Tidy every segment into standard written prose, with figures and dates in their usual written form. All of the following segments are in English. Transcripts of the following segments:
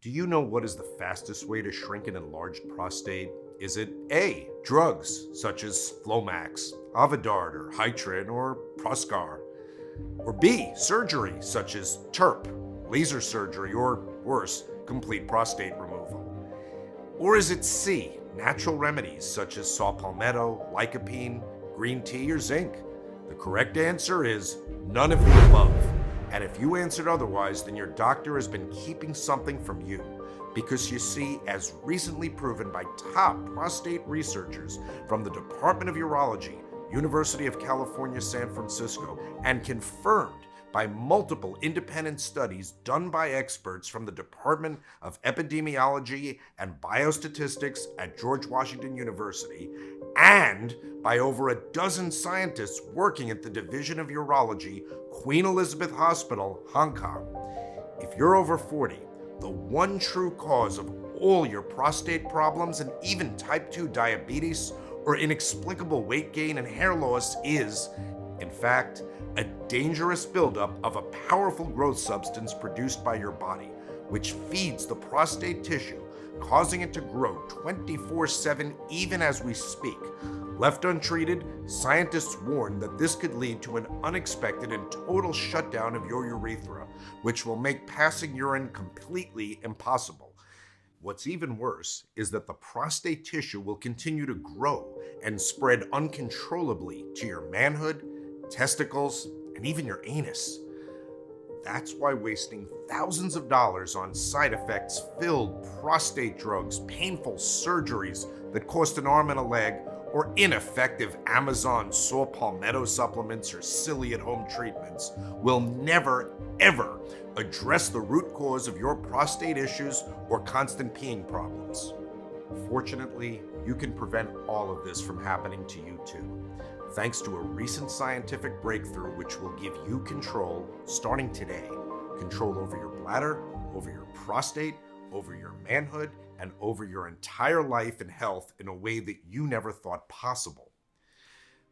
Do you know what is the fastest way to shrink an enlarged prostate? Is it A, drugs such as Flomax, Avodart, or Hytrin, or Proscar? Or B, surgery such as TURP, laser surgery, or worse, complete prostate removal? Or is it C, natural remedies such as saw palmetto, lycopene, green tea, or zinc? The correct answer is none of the above. And if you answered otherwise, then your doctor has been keeping something from you. Because you see, as recently proven by top prostate researchers from the Department of Urology, University of California, San Francisco, and confirmed by multiple independent studies done by experts from the Department of Epidemiology and Biostatistics at George Washington University, and by over a dozen scientists working at the Division of Urology, Queen Elizabeth Hospital, Hong Kong. If you're over 40, the one true cause of all your prostate problems and even type 2 diabetes or inexplicable weight gain and hair loss is, in fact, a dangerous buildup of a powerful growth substance produced by your body, which feeds the prostate tissue, causing it to grow 24/7 even as we speak. Left untreated, scientists warn that this could lead to an unexpected and total shutdown of your urethra, which will make passing urine completely impossible. What's even worse is that the prostate tissue will continue to grow and spread uncontrollably to your manhood, testicles, and even your anus. That's why wasting thousands of dollars on side effects filled prostate drugs, painful surgeries that cost an arm and a leg, or ineffective Amazon saw palmetto supplements or silly at-home treatments will never, ever address the root cause of your prostate issues or constant peeing problems. Fortunately, you can prevent all of this from happening to you too, thanks to a recent scientific breakthrough which will give you control, starting today, control over your bladder, over your prostate, over your manhood, and over your entire life and health in a way that you never thought possible.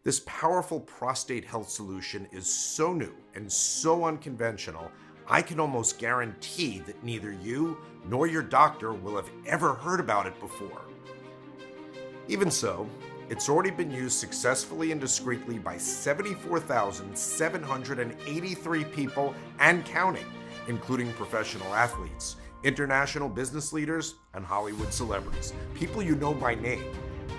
This powerful prostate health solution is so new and so unconventional, I can almost guarantee that neither you nor your doctor will have ever heard about it before. Even so, it's already been used successfully and discreetly by 74,783 people and counting, including professional athletes, international business leaders, and Hollywood celebrities, people you know by name.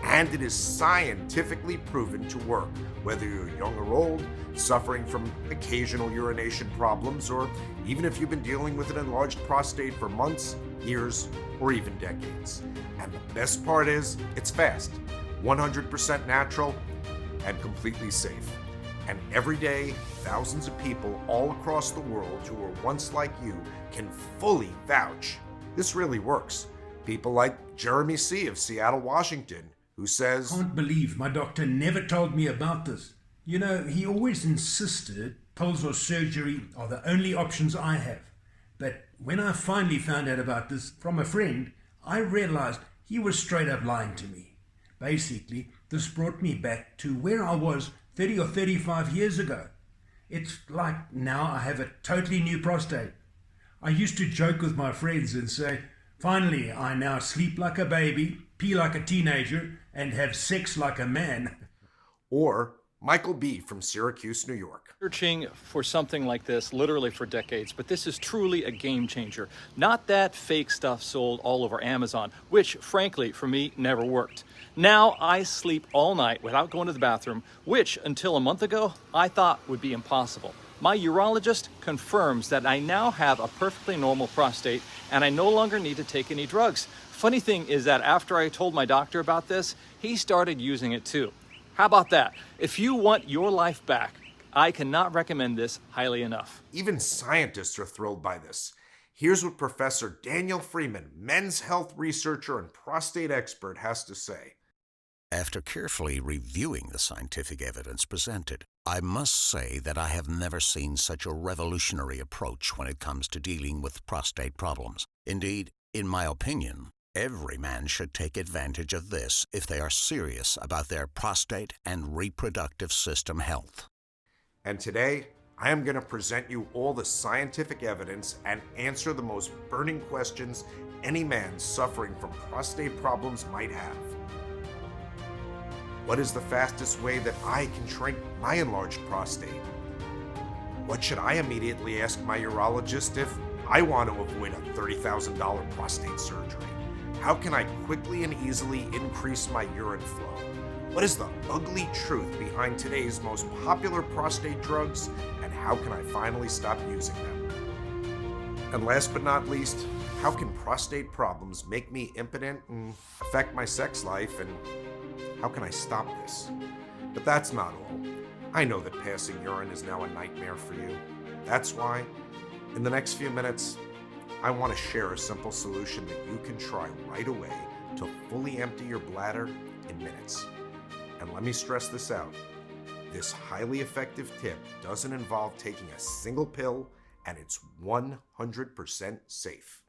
And it is scientifically proven to work, whether you're young or old, suffering from occasional urination problems, or even if you've been dealing with an enlarged prostate for months, years, or even decades. And the best part is, it's fast, 100% natural, and completely safe. And every day, thousands of people all across the world who were once like you can fully vouch this really works. People like Jeremy C. of Seattle, Washington, who says, Can't believe my doctor never told me about this. You know, he always insisted pills or surgery are the only options I have. But when I finally found out about this from a friend, I realized he was straight up lying to me. Basically, this brought me back to where I was 30 or 35 years ago. It's like now I have a totally new prostate. I used to joke with my friends and say, finally, I now sleep like a baby, pee like a teenager, and have sex like a man. Or Michael B. from Syracuse, New York. Searching for something like this literally for decades, but this is truly a game changer. Not that fake stuff sold all over Amazon, which frankly for me never worked. Now I sleep all night without going to the bathroom, which until a month ago I thought would be impossible. My urologist confirms that I now have a perfectly normal prostate and I no longer need to take any drugs. Funny thing is that after I told my doctor about this, he started using it too. How about that? If you want your life back, I cannot recommend this highly enough. Even scientists are thrilled by this. Here's what Professor Daniel Freeman, men's health researcher and prostate expert, has to say. After carefully reviewing the scientific evidence presented, I must say that I have never seen such a revolutionary approach when it comes to dealing with prostate problems. Indeed, in my opinion, every man should take advantage of this if they are serious about their prostate and reproductive system health. And today, I am going to present you all the scientific evidence and answer the most burning questions any man suffering from prostate problems might have. What is the fastest way that I can shrink my enlarged prostate? What should I immediately ask my urologist if I want to avoid a $30,000 prostate surgery? How can I quickly and easily increase my urine flow? What is the ugly truth behind today's most popular prostate drugs, and how can I finally stop using them? And last but not least, how can prostate problems make me impotent and affect my sex life, and how can I stop this? But that's not all. I know that passing urine is now a nightmare for you. That's why, in the next few minutes, I want to share a simple solution that you can try right away to fully empty your bladder in minutes. And let me stress this out. This highly effective tip doesn't involve taking a single pill, and it's 100% safe.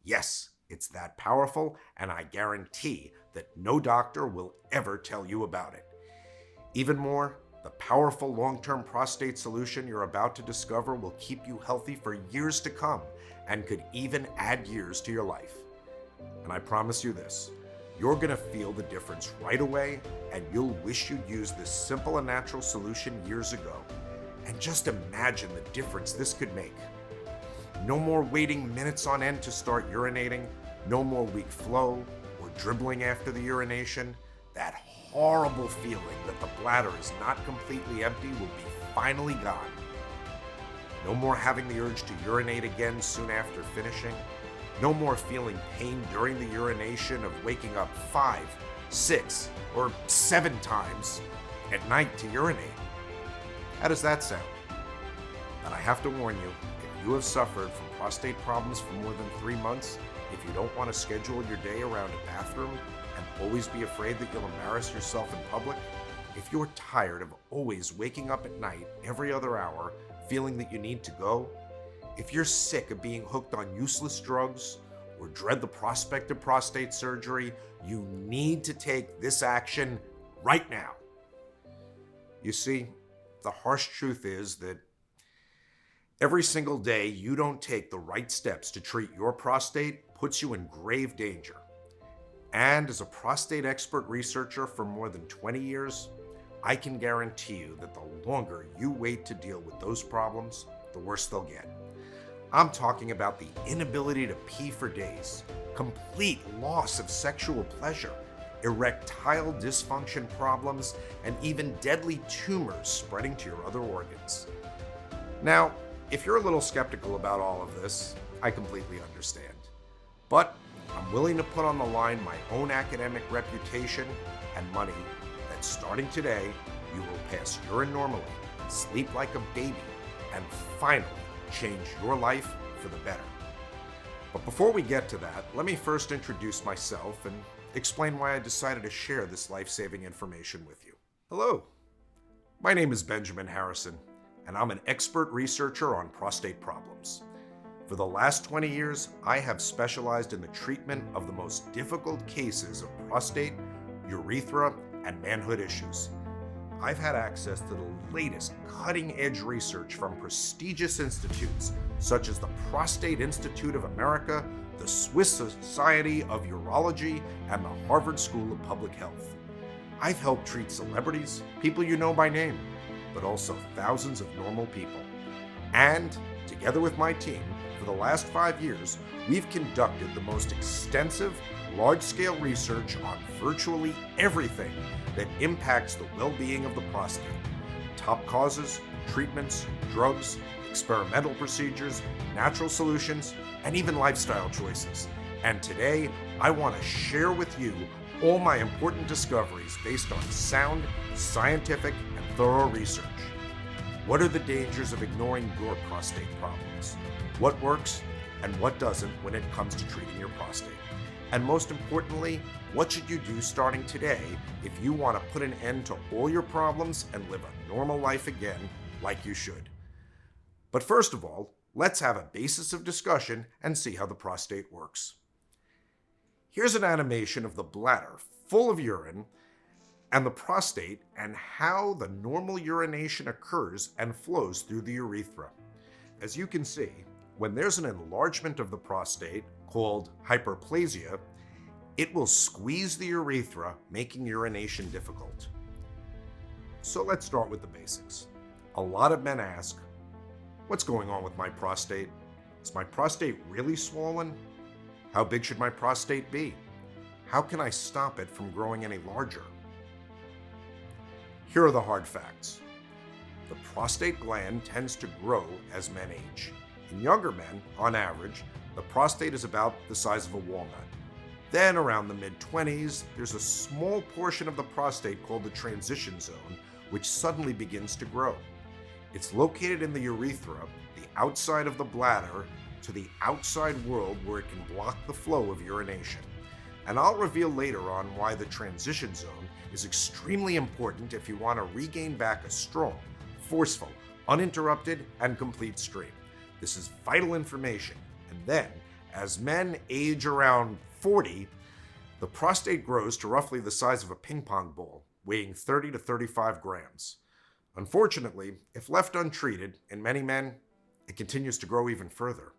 Yes, it's that powerful, and I guarantee that no doctor will ever tell you about it. Even more, the powerful long-term prostate solution you're about to discover will keep you healthy for years to come and could even add years to your life. And I promise you this, you're going to feel the difference right away, and you'll wish you'd used this simple and natural solution years ago. And just imagine the difference this could make. No more waiting minutes on end to start urinating, no more weak flow or dribbling after the urination. That horrible feeling that the bladder is not completely empty will be finally gone. No more having the urge to urinate again soon after finishing. No more feeling pain during the urination of waking up 5, 6, or 7 times at night to urinate. How does that sound? And I have to warn you, if you have suffered from prostate problems for more than 3 months, if you don't want to schedule your day around a bathroom and always be afraid that you'll embarrass yourself in public, if you're tired of always waking up at night every other hour feeling that you need to go, if you're sick of being hooked on useless drugs or dread the prospect of prostate surgery, you need to take this action right now. You see, the harsh truth is that every single day you don't take the right steps to treat your prostate puts you in grave danger. And as a prostate expert researcher for more than 20 years, I can guarantee you that the longer you wait to deal with those problems, the worse they'll get. I'm talking about the inability to pee for days, complete loss of sexual pleasure, erectile dysfunction problems, and even deadly tumors spreading to your other organs. Now, if you're a little skeptical about all of this, I completely understand. But I'm willing to put on the line my own academic reputation and money that starting today, you will pass urine normally, sleep like a baby, and finally change your life for the better. But before we get to that, let me first introduce myself and explain why I decided to share this life-saving information with you. Hello, my name is Benjamin Harrison, and I'm an expert researcher on prostate problems. For the last 20 years, I have specialized in the treatment of the most difficult cases of prostate, urethra, and manhood issues. I've had access to the latest cutting-edge research from prestigious institutes such as the Prostate Institute of America, the Swiss Society of Urology, and the Harvard School of Public Health. I've helped treat celebrities, people you know by name, but also thousands of normal people. And, together with my team, for the last 5 years, we've conducted the most extensive, large-scale research on virtually everything that impacts the well-being of the prostate. Top causes, treatments, drugs, experimental procedures, natural solutions, and even lifestyle choices. And today, I want to share with you all my important discoveries based on sound, scientific, and thorough research. What are the dangers of ignoring your prostate problems? What works and what doesn't when it comes to treating your prostate? And most importantly, what should you do starting today if you want to put an end to all your problems and live a normal life again like you should? But first of all, let's have a basis of discussion and see how the prostate works. Here's an animation of the bladder full of urine, and the prostate, and how the normal urination occurs and flows through the urethra. As you can see, when there's an enlargement of the prostate, called hyperplasia, it will squeeze the urethra, making urination difficult. So let's start with the basics. A lot of men ask, what's going on with my prostate? Is my prostate really swollen? How big should my prostate be? How can I stop it from growing any larger? Here are the hard facts. The prostate gland tends to grow as men age. In younger men, on average, the prostate is about the size of a walnut. Then around the mid-20s, there's a small portion of the prostate called the transition zone, which suddenly begins to grow. It's located in the urethra, the outside of the bladder, to the outside world where it can block the flow of urination. And I'll reveal later on why the transition zone is extremely important if you want to regain back a strong, forceful, uninterrupted, and complete stream. This is vital information. And then, as men age around 40, the prostate grows to roughly the size of a ping pong ball, weighing 30 to 35 grams. Unfortunately, if left untreated, in many men, it continues to grow even further.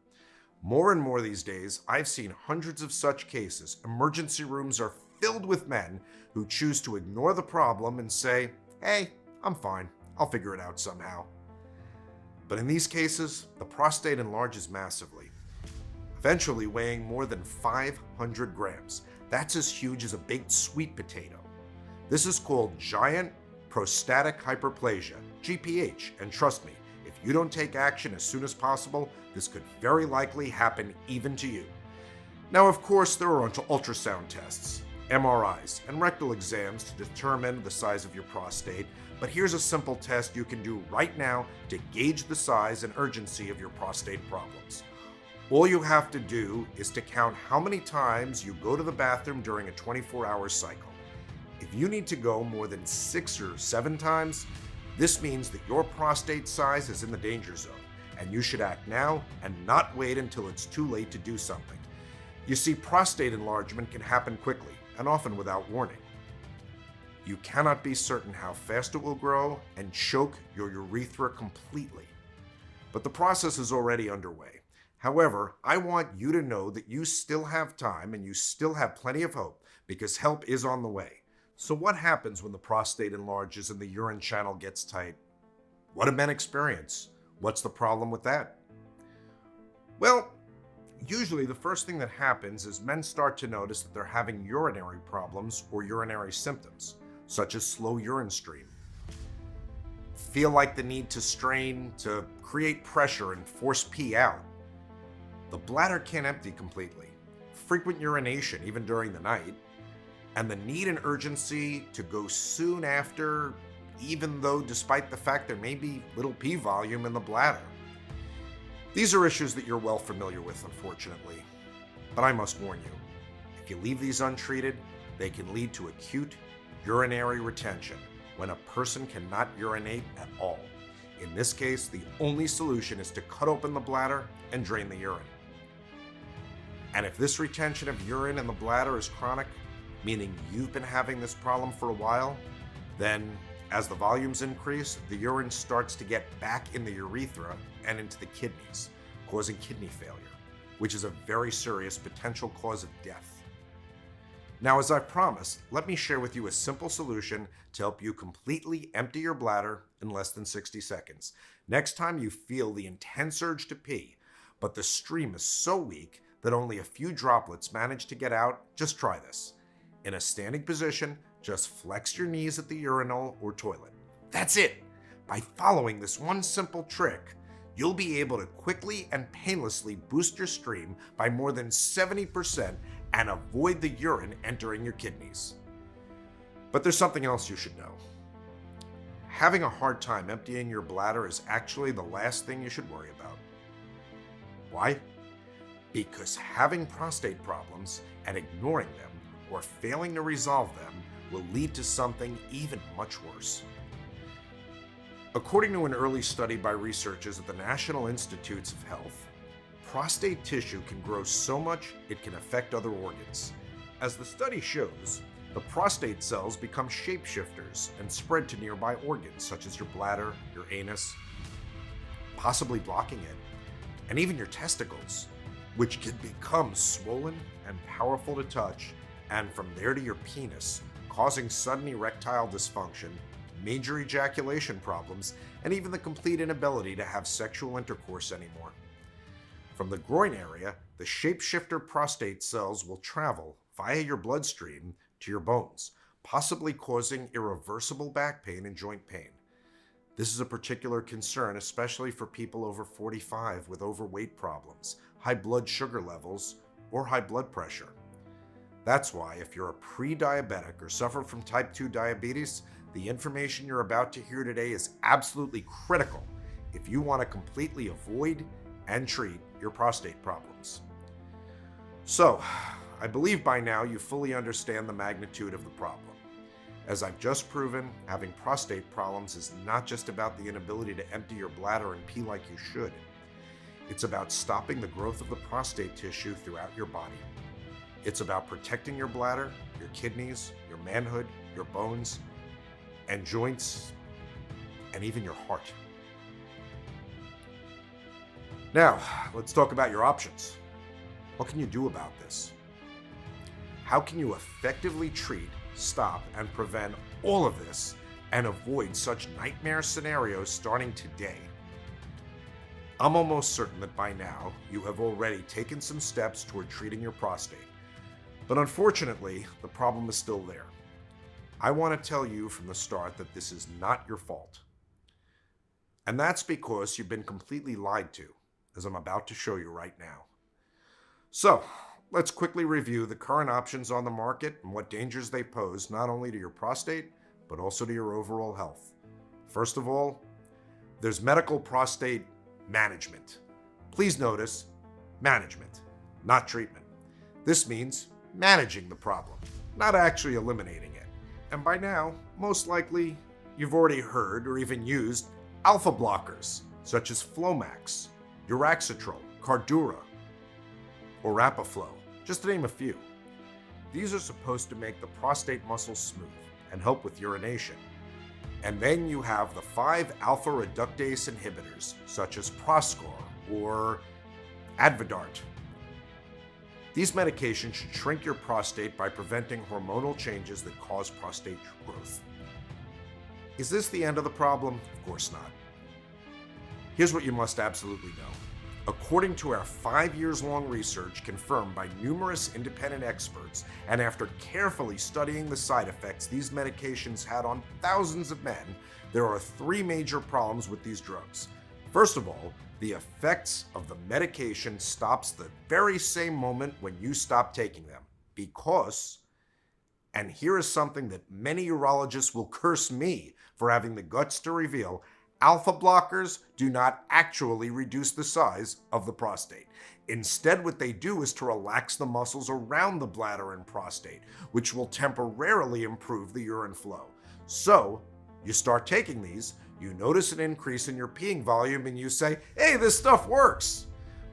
More and more these days, I've seen hundreds of such cases. Emergency rooms are filled with men who choose to ignore the problem and say, hey, I'm fine, I'll figure it out somehow. But in these cases, the prostate enlarges massively, eventually weighing more than 500 grams. That's as huge as a baked sweet potato. This is called giant prostatic hyperplasia, GPH, and trust me, if you don't take action as soon as possible, this could very likely happen even to you. Now, of course, there are ultrasound tests, MRIs, and rectal exams to determine the size of your prostate, but here's a simple test you can do right now to gauge the size and urgency of your prostate problems. All you have to do is to count how many times you go to the bathroom during a 24-hour cycle. If you need to go more than 6 or 7 times, this means that your prostate size is in the danger zone, and you should act now and not wait until it's too late to do something. You see, prostate enlargement can happen quickly and often without warning. You cannot be certain how fast it will grow and choke your urethra completely. But the process is already underway. However, I want you to know that you still have time and you still have plenty of hope because help is on the way. So what happens when the prostate enlarges and the urine channel gets tight? What do men experience? What's the problem with that? Well, usually the first thing that happens is men start to notice that they're having urinary problems or urinary symptoms, such as slow urine stream. Feel like the need to strain to create pressure and force pee out. The bladder can't empty completely. Frequent urination, even during the night. And the need and urgency to go soon after, even though despite the fact there may be little pee volume in the bladder. These are issues that you're well familiar with, unfortunately. But I must warn you, if you leave these untreated, they can lead to acute urinary retention, when a person cannot urinate at all. In this case, the only solution is to cut open the bladder and drain the urine. And if this retention of urine in the bladder is chronic, meaning you've been having this problem for a while, then as the volumes increase, the urine starts to get back in the urethra and into the kidneys, causing kidney failure, which is a very serious potential cause of death. Now, as I promised, let me share with you a simple solution to help you completely empty your bladder in less than 60 seconds. Next time you feel the intense urge to pee, but the stream is so weak that only a few droplets manage to get out, just try this. In a standing position, just flex your knees at the urinal or toilet. That's it! By following this one simple trick, you'll be able to quickly and painlessly boost your stream by more than 70% and avoid the urine entering your kidneys. But there's something else you should know. Having a hard time emptying your bladder is actually the last thing you should worry about. Why? Because having prostate problems and ignoring them or failing to resolve them will lead to something even much worse. According to an early study by researchers at the National Institutes of Health, prostate tissue can grow so much it can affect other organs. As the study shows, the prostate cells become shapeshifters and spread to nearby organs such as your bladder, your anus, possibly blocking it, and even your testicles, which can become swollen and powerful to touch, and from there to your penis, causing sudden erectile dysfunction, major ejaculation problems, and even the complete inability to have sexual intercourse anymore. From the groin area, the shapeshifter prostate cells will travel via your bloodstream to your bones, possibly causing irreversible back pain and joint pain. This is a particular concern, especially for people over 45 with overweight problems, high blood sugar levels, or high blood pressure. That's why if you're a pre-diabetic or suffer from type 2 diabetes, the information you're about to hear today is absolutely critical if you want to completely avoid and treat your prostate problems. So, I believe by now you fully understand the magnitude of the problem. As I've just proven, having prostate problems is not just about the inability to empty your bladder and pee like you should. It's about stopping the growth of the prostate tissue throughout your body. It's about protecting your bladder, your kidneys, your manhood, your bones, and joints, and even your heart. Now, let's talk about your options. What can you do about this? How can you effectively treat, stop, and prevent all of this and avoid such nightmare scenarios starting today? I'm almost certain that by now you have already taken some steps toward treating your prostate. But unfortunately, the problem is still there. I want to tell you from the start that this is not your fault. And that's because you've been completely lied to, as I'm about to show you right now. So, let's quickly review the current options on the market and what dangers they pose not only to your prostate, but also to your overall health. First of all, there's medical prostate management. Please notice, management, not treatment. This means managing the problem, not actually eliminating it. And by now, most likely, you've already heard or even used alpha blockers, such as Flomax, Duraxatrol, Cardura, or Rapaflow, just to name a few. These are supposed to make the prostate muscles smooth and help with urination. And then you have the 5 alpha reductase inhibitors, such as Proscar or Advidart. These medications should shrink your prostate by preventing hormonal changes that cause prostate growth. Is this the end of the problem? Of course not. Here's what you must absolutely know. According to our 5 years long research confirmed by numerous independent experts, and after carefully studying the side effects these medications had on thousands of men, there are 3 major problems with these drugs. First of all, the effects of the medication stops the very same moment when you stop taking them. Because, and here is something that many urologists will curse me for having the guts to reveal, alpha blockers do not actually reduce the size of the prostate. Instead, what they do is to relax the muscles around the bladder and prostate, which will temporarily improve the urine flow. So, you start taking these, you notice an increase in your peeing volume, and you say, hey, this stuff works.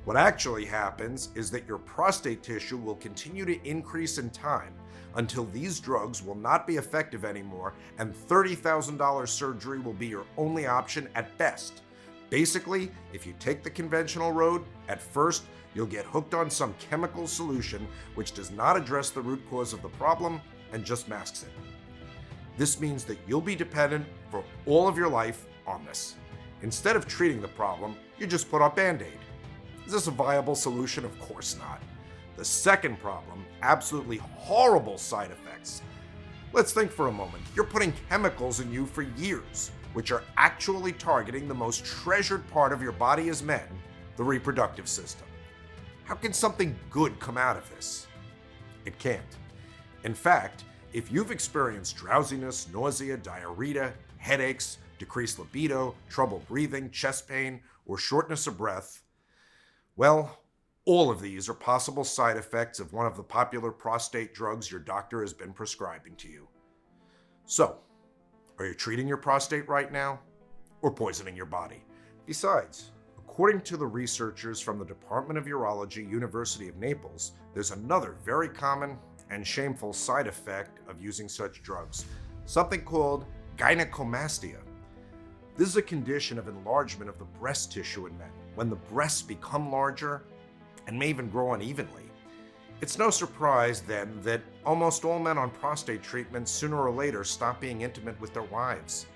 What actually happens is that your prostate tissue will continue to increase in time until these drugs will not be effective anymore, and $30,000 surgery will be your only option at best. Basically, if you take the conventional road, at first you'll get hooked on some chemical solution which does not address the root cause of the problem and just masks it. This means that you'll be dependent for all of your life on this. Instead of treating the problem, you just put on Band-Aid. Is this a viable solution? Of course not. The second problem, absolutely horrible side effects. Let's think for a moment. You're putting chemicals in you for years, which are actually targeting the most treasured part of your body as men, the reproductive system. How can something good come out of this? It can't. In fact, if you've experienced drowsiness, nausea, diarrhea, headaches, decreased libido, trouble breathing, chest pain, or shortness of breath, well, all of these are possible side effects of one of the popular prostate drugs your doctor has been prescribing to you. So, are you treating your prostate right now, or poisoning your body? Besides, according to the researchers from the Department of Urology, University of Naples, there's another very common and shameful side effect of using such drugs, something called gynecomastia. This is a condition of enlargement of the breast tissue in men, when the breasts become larger and may even grow unevenly. It's no surprise then that almost all men on prostate treatment sooner or later stop being intimate with their wives,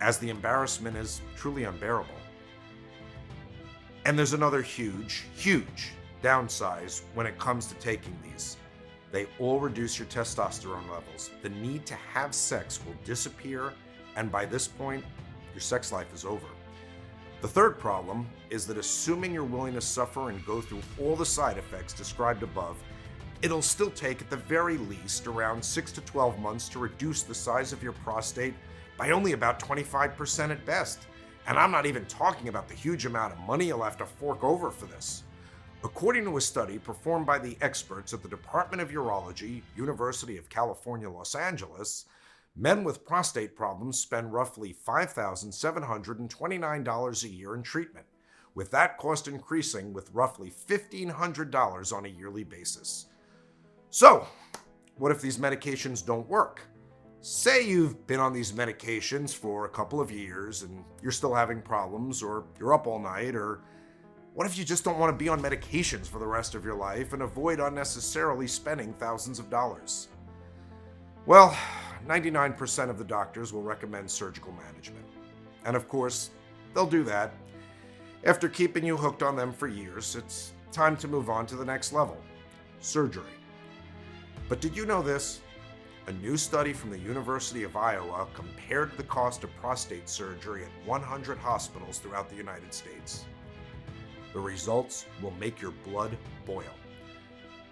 as the embarrassment is truly unbearable. And there's another huge downside when it comes to taking these. They all reduce your testosterone levels. The need to have sex will disappear, and by this point, your sex life is over. The third problem is that assuming you're willing to suffer and go through all the side effects described above, it'll still take at the very least around 6 to 12 months to reduce the size of your prostate by only about 25% at best. And I'm not even talking about the huge amount of money you'll have to fork over for this. According to a study performed by the experts at the Department of Urology, University of California, Los Angeles, men with prostate problems spend roughly $5,729 a year in treatment, with that cost increasing with roughly $1,500 on a yearly basis. So, what if these medications don't work? Say you've been on these medications for a couple of years and you're still having problems, or you're up all night, or what if you just don't want to be on medications for the rest of your life and avoid unnecessarily spending thousands of dollars? Well, 99% of the doctors will recommend surgical management. And of course, they'll do that. After keeping you hooked on them for years, it's time to move on to the next level: surgery. But did you know this? A new study from the University of Iowa compared the cost of prostate surgery at 100 hospitals throughout the United States. The results will make your blood boil.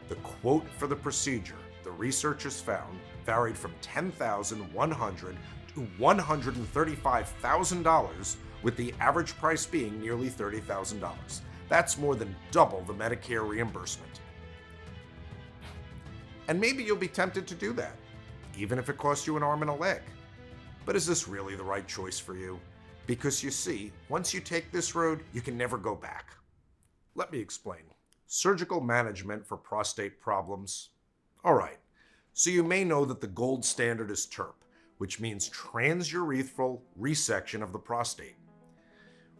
The quote for the procedure the researchers found varied from $10,100 to $135,000, with the average price being nearly $30,000. That's more than double the Medicare reimbursement. And maybe you'll be tempted to do that, even if it costs you an arm and a leg. But is this really the right choice for you? Because you see, once you take this road, you can never go back. Let me explain. Surgical management for prostate problems. All right, so you may know that the gold standard is TURP, which means transurethral resection of the prostate.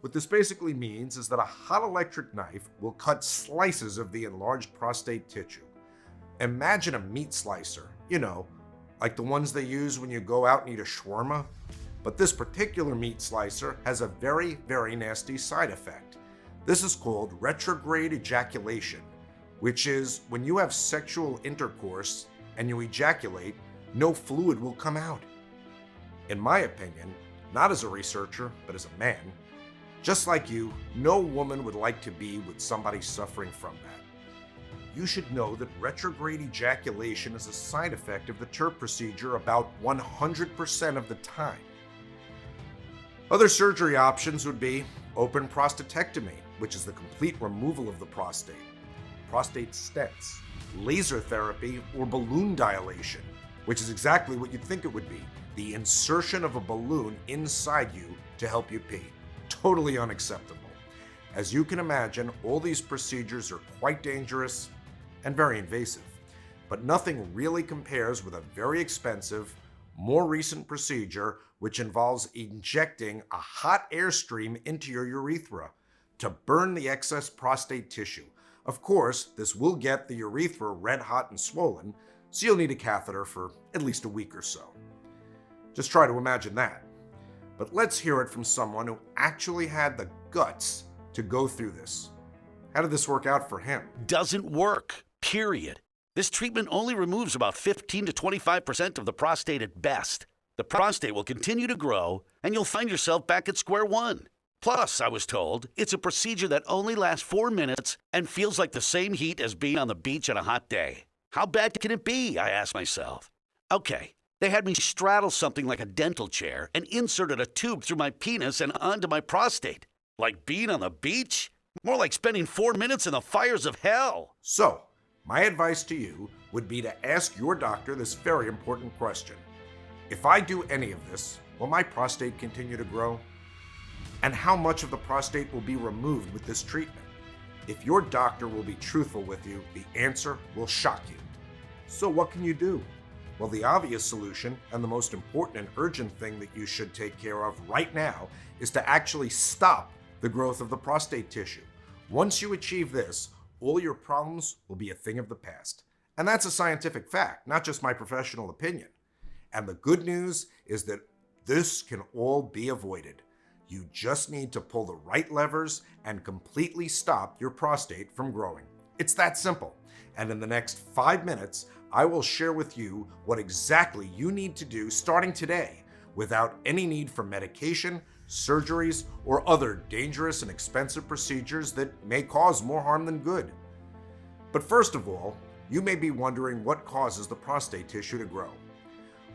What this basically means is that a hot electric knife will cut slices of the enlarged prostate tissue. Imagine a meat slicer, like the ones they use when you go out and eat a shawarma. But this particular meat slicer has a very, very nasty side effect. This is called retrograde ejaculation, which is when you have sexual intercourse and you ejaculate, no fluid will come out. In my opinion, not as a researcher, but as a man, just like you, no woman would like to be with somebody suffering from that. You should know that retrograde ejaculation is a side effect of the TURP procedure about 100% of the time. Other surgery options would be open prostatectomy, which is the complete removal of the prostate, prostate stents, laser therapy, or balloon dilation, which is exactly what you'd think it would be: the insertion of a balloon inside you to help you pee. Totally unacceptable. As you can imagine, all these procedures are quite dangerous and very invasive, but nothing really compares with a very expensive, more recent procedure which involves injecting a hot airstream into your urethra to burn the excess prostate tissue. Of course, this will get the urethra red hot and swollen, so you'll need a catheter for at least a week or so. Just try to imagine that. But let's hear it from someone who actually had the guts to go through this. How did this work out for him? Doesn't work, period. This treatment only removes about 15 to 25% of the prostate at best. The prostate will continue to grow, and you'll find yourself back at square one. Plus, I was told, it's a procedure that only lasts 4 minutes and feels like the same heat as being on the beach on a hot day. How bad can it be, I asked myself. Okay, they had me straddle something like a dental chair and inserted a tube through my penis and onto my prostate. Like being on the beach? More like spending 4 minutes in the fires of hell. So, my advice to you would be to ask your doctor this very important question. If I do any of this, will my prostate continue to grow? And how much of the prostate will be removed with this treatment? If your doctor will be truthful with you, the answer will shock you. So what can you do? Well, the obvious solution, and the most important and urgent thing that you should take care of right now, is to actually stop the growth of the prostate tissue. Once you achieve this, all your problems will be a thing of the past. And that's a scientific fact, not just my professional opinion. And the good news is that this can all be avoided. You just need to pull the right levers and completely stop your prostate from growing. It's that simple. And in the next 5 minutes, I will share with you what exactly you need to do starting today without any need for medication, surgeries, or other dangerous and expensive procedures that may cause more harm than good. But first of all, you may be wondering what causes the prostate tissue to grow.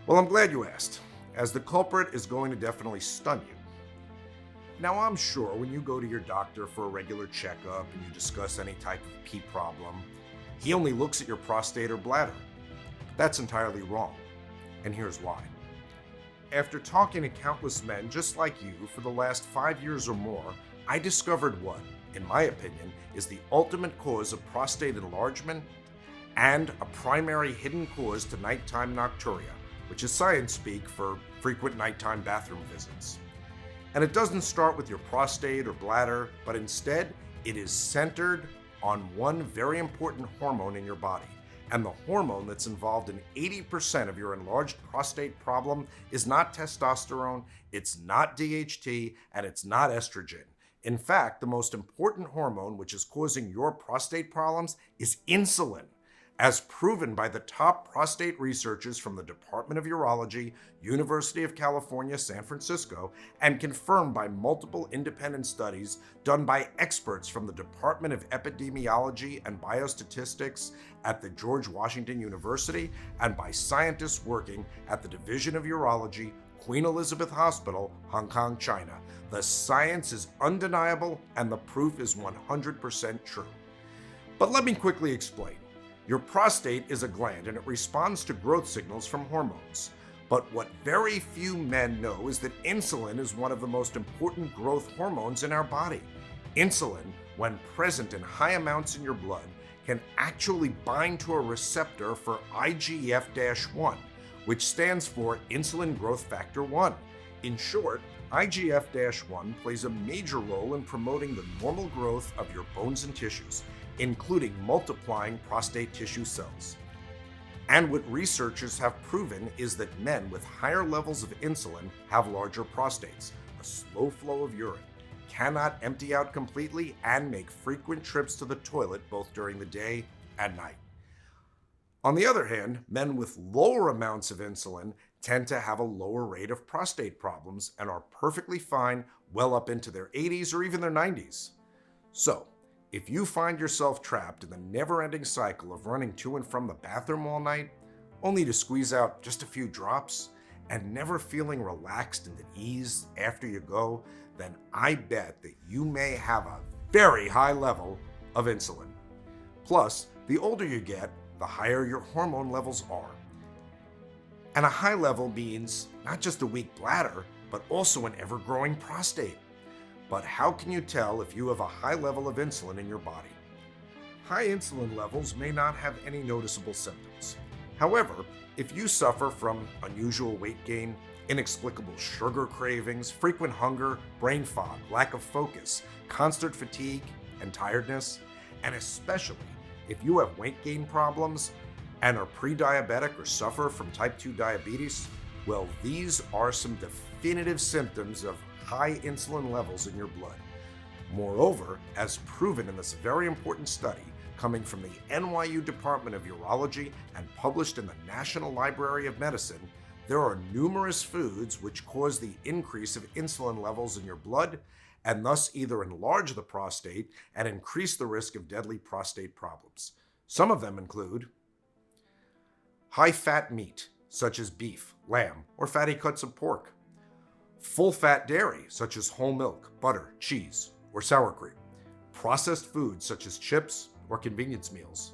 Well, I'm glad you asked, as the culprit is going to definitely stun you. Now, I'm sure when you go to your doctor for a regular checkup and you discuss any type of pee problem, he only looks at your prostate or bladder. But that's entirely wrong, and here's why. After talking to countless men just like you for the last 5 years or more, I discovered what, in my opinion, is the ultimate cause of prostate enlargement and a primary hidden cause to nighttime nocturia, which is science speak for frequent nighttime bathroom visits. And it doesn't start with your prostate or bladder, but instead, it is centered on one very important hormone in your body. And the hormone that's involved in 80% of your enlarged prostate problem is not testosterone, it's not DHT, and it's not estrogen. In fact, the most important hormone which is causing your prostate problems is insulin, as proven by the top prostate researchers from the Department of Urology, University of California, San Francisco, and confirmed by multiple independent studies done by experts from the Department of Epidemiology and Biostatistics at the George Washington University and by scientists working at the Division of Urology, Queen Elizabeth Hospital, Hong Kong, China. The science is undeniable and the proof is 100% true. But let me quickly explain. Your prostate is a gland and it responds to growth signals from hormones. But what very few men know is that insulin is one of the most important growth hormones in our body. Insulin, when present in high amounts in your blood, can actually bind to a receptor for IGF-1, which stands for insulin growth factor 1. In short, IGF-1 plays a major role in promoting the normal growth of your bones and tissues, including multiplying prostate tissue cells. And what researchers have proven is that men with higher levels of insulin have larger prostates, a slow flow of urine, cannot empty out completely, and make frequent trips to the toilet both during the day and night. On the other hand, men with lower amounts of insulin tend to have a lower rate of prostate problems and are perfectly fine well up into their 80s or even their 90s. So, if you find yourself trapped in the never-ending cycle of running to and from the bathroom all night, only to squeeze out just a few drops, and never feeling relaxed and at ease after you go, then I bet that you may have a very high level of insulin. Plus, the older you get, the higher your hormone levels are. And a high level means not just a weak bladder, but also an ever-growing prostate. But how can you tell if you have a high level of insulin in your body? High insulin levels may not have any noticeable symptoms. However, if you suffer from unusual weight gain, inexplicable sugar cravings, frequent hunger, brain fog, lack of focus, constant fatigue, and tiredness, and especially if you have weight gain problems and are pre-diabetic or suffer from type 2 diabetes, well, these are some definitive symptoms of high insulin levels in your blood. Moreover, as proven in this very important study coming from the NYU Department of Urology and published in the National Library of Medicine, there are numerous foods which cause the increase of insulin levels in your blood and thus either enlarge the prostate and increase the risk of deadly prostate problems. Some of them include high-fat meat, such as beef, lamb, or fatty cuts of pork. Full-fat dairy, such as whole milk, butter, cheese, or sour cream. Processed foods, such as chips or convenience meals.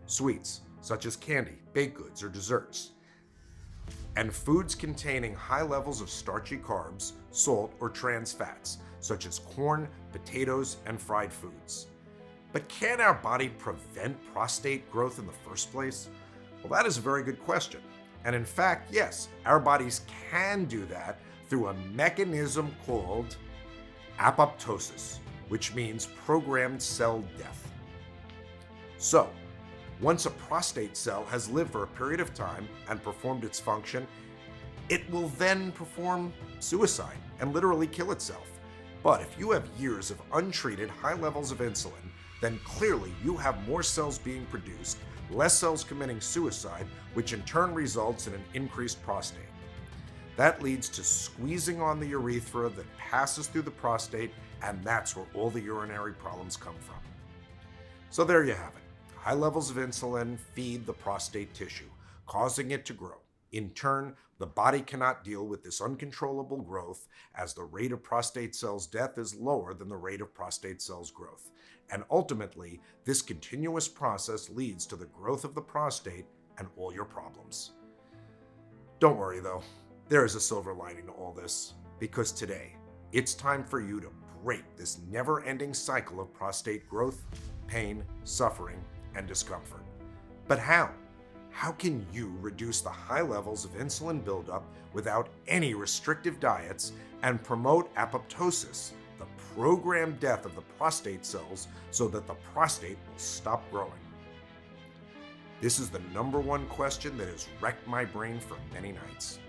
Sweets, such as candy, baked goods, or desserts. And foods containing high levels of starchy carbs, salt, or trans fats, such as corn, potatoes, and fried foods. But can our body prevent prostate growth in the first place? Well, that is a very good question. And in fact, yes, our bodies can do that through a mechanism called apoptosis, which means programmed cell death. So, once a prostate cell has lived for a period of time and performed its function, it will then perform suicide and literally kill itself. But if you have years of untreated high levels of insulin, then clearly you have more cells being produced, less cells committing suicide, which in turn results in an increased prostate. That leads to squeezing on the urethra that passes through the prostate, and that's where all the urinary problems come from. So there you have it. High levels of insulin feed the prostate tissue, causing it to grow. In turn, the body cannot deal with this uncontrollable growth, as the rate of prostate cells death is lower than the rate of prostate cells growth. And ultimately, this continuous process leads to the growth of the prostate and all your problems. Don't worry though, there is a silver lining to all this, because today, it's time for you to break this never-ending cycle of prostate growth, pain, suffering, and discomfort. But how? How can you reduce the high levels of insulin buildup without any restrictive diets and promote apoptosis, the programmed death of the prostate cells, so that the prostate will stop growing? This is the number one question that has wrecked my brain for many nights.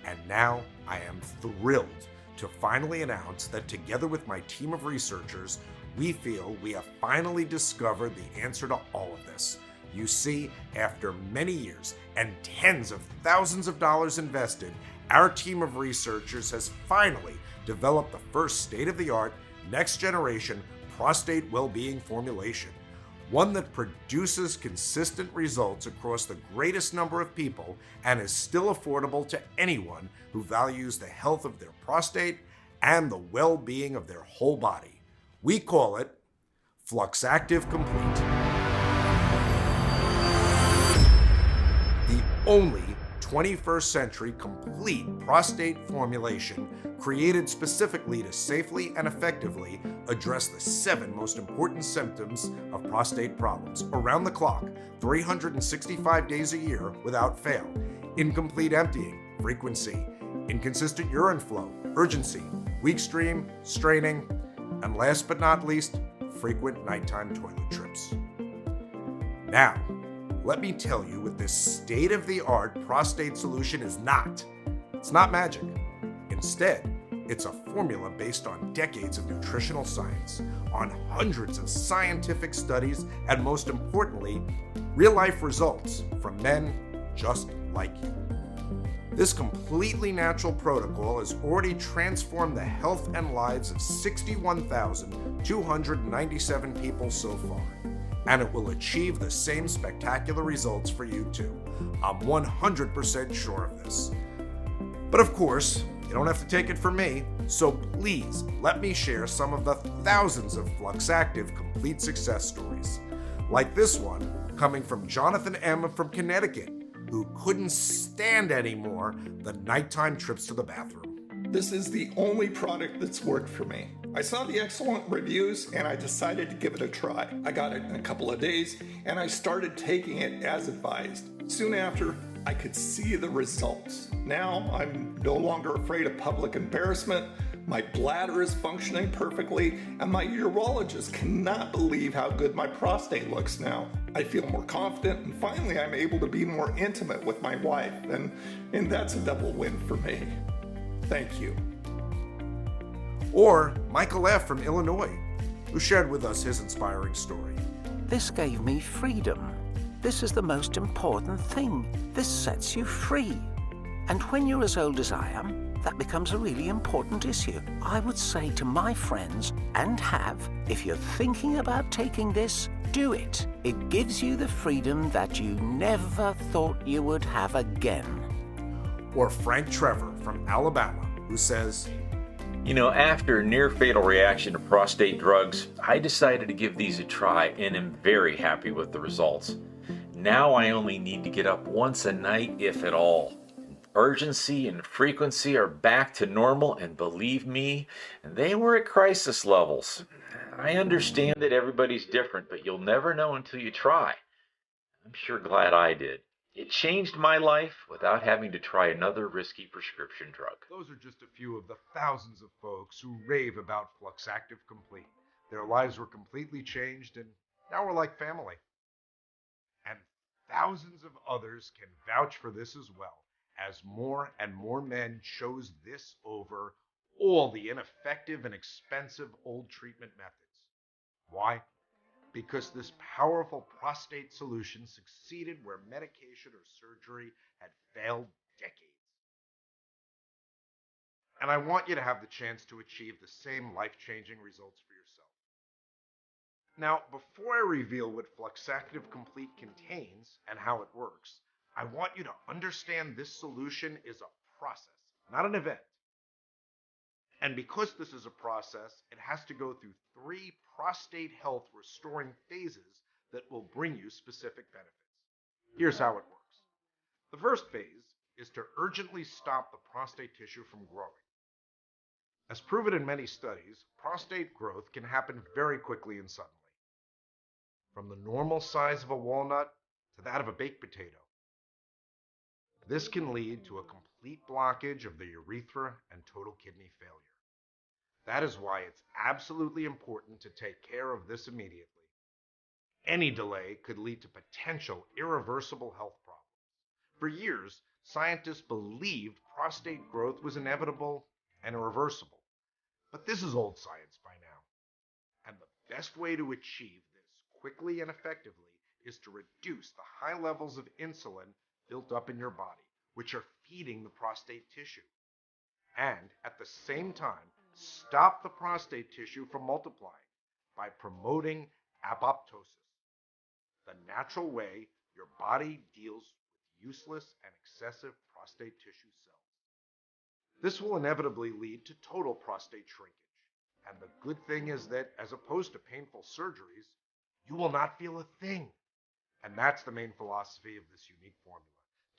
And now I am thrilled to finally announce that together with my team of researchers, we feel we have finally discovered the answer to all of this. You see, after many years and tens of thousands of dollars invested, our team of researchers has finally developed the first state-of-the-art, next-generation prostate well-being formulation, one that produces consistent results across the greatest number of people and is still affordable to anyone who values the health of their prostate and the well-being of their whole body. We call it Fluxactive Complete. The only 21st century complete prostate formulation created specifically to safely and effectively address the 7 most important symptoms of prostate problems around the clock, 365 days a year without fail: incomplete emptying, frequency, inconsistent urine flow, urgency, weak stream, straining, and last but not least, frequent nighttime toilet trips. Now, let me tell you what this state-of-the-art prostate solution is not. It's not magic. Instead, it's a formula based on decades of nutritional science, on hundreds of scientific studies, and most importantly, real-life results from men just like you. This completely natural protocol has already transformed the health and lives of 61,297 people so far. And it will achieve the same spectacular results for you too. I'm 100% sure of this. But of course, you don't have to take it from me, so please let me share some of the thousands of Fluxactive Complete success stories. Like this one, coming from Jonathan M. from Connecticut, who couldn't stand anymore the nighttime trips to the bathroom. This is the only product that's worked for me. I saw the excellent reviews and I decided to give it a try. I got it in a couple of days and I started taking it as advised. Soon after, I could see the results. Now I'm no longer afraid of public embarrassment. My bladder is functioning perfectly, and my urologist cannot believe how good my prostate looks now. I feel more confident, and finally I'm able to be more intimate with my wife, and that's a double win for me. Thank you. Or Michael F. from Illinois, who shared with us his inspiring story. This gave me freedom. This is the most important thing. This sets you free. And when you're as old as I am, that becomes a really important issue. I would say to my friends, and if you're thinking about taking this, do it. It gives you the freedom that you never thought you would have again. Or Frank Trevor from Alabama, who says, You know, after a near-fatal reaction to prostate drugs, I decided to give these a try and am very happy with the results. Now I only need to get up once a night, if at all. Urgency and frequency are back to normal, and believe me, they were at crisis levels. I understand that everybody's different, but you'll never know until you try. I'm sure glad I did. It changed my life without having to try another risky prescription drug. Those are just a few of the thousands of folks who rave about Fluxactive Complete. Their lives were completely changed, and now we're like family. And thousands of others can vouch for this as well, as more and more men chose this over all the ineffective and expensive old treatment methods. Why? Because this powerful prostate solution succeeded where medication or surgery had failed decades. And I want you to have the chance to achieve the same life-changing results for yourself. Now, before I reveal what Fluxactive Complete contains and how it works, I want you to understand this solution is a process, not an event. And because this is a process, it has to go through 3 prostate health restoring phases that will bring you specific benefits. Here's how it works. The first phase is to urgently stop the prostate tissue from growing. As proven in many studies, prostate growth can happen very quickly and suddenly, from the normal size of a walnut to that of a baked potato. This can lead to a complete blockage of the urethra and total kidney failure. That is why it's absolutely important to take care of this immediately. Any delay could lead to potential irreversible health problems. For years, scientists believed prostate growth was inevitable and irreversible. But this is old science by now. And the best way to achieve this quickly and effectively is to reduce the high levels of insulin built up in your body, which are feeding the prostate tissue. And at the same time, stop the prostate tissue from multiplying by promoting apoptosis, the natural way your body deals with useless and excessive prostate tissue cells. This will inevitably lead to total prostate shrinkage. And the good thing is that, as opposed to painful surgeries, you will not feel a thing. And that's the main philosophy of this unique formula,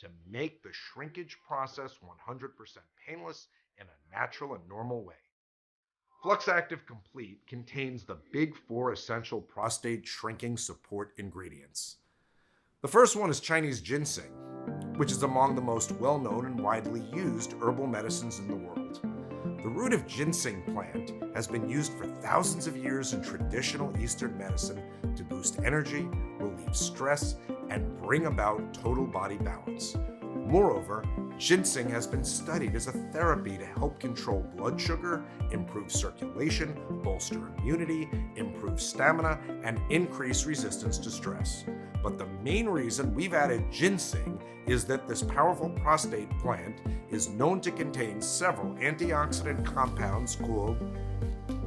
to make the shrinkage process 100% painless in a natural and normal way. Fluxactive Complete contains the big 4 essential prostate shrinking support ingredients. The first one is Chinese ginseng, which is among the most well-known and widely used herbal medicines in the world. The root of ginseng plant has been used for thousands of years in traditional Eastern medicine to boost energy, relieve stress, and bring about total body balance. Moreover, ginseng has been studied as a therapy to help control blood sugar, improve circulation, bolster immunity, improve stamina, and increase resistance to stress. But the main reason we've added ginseng is that this powerful prostate plant is known to contain several antioxidant compounds called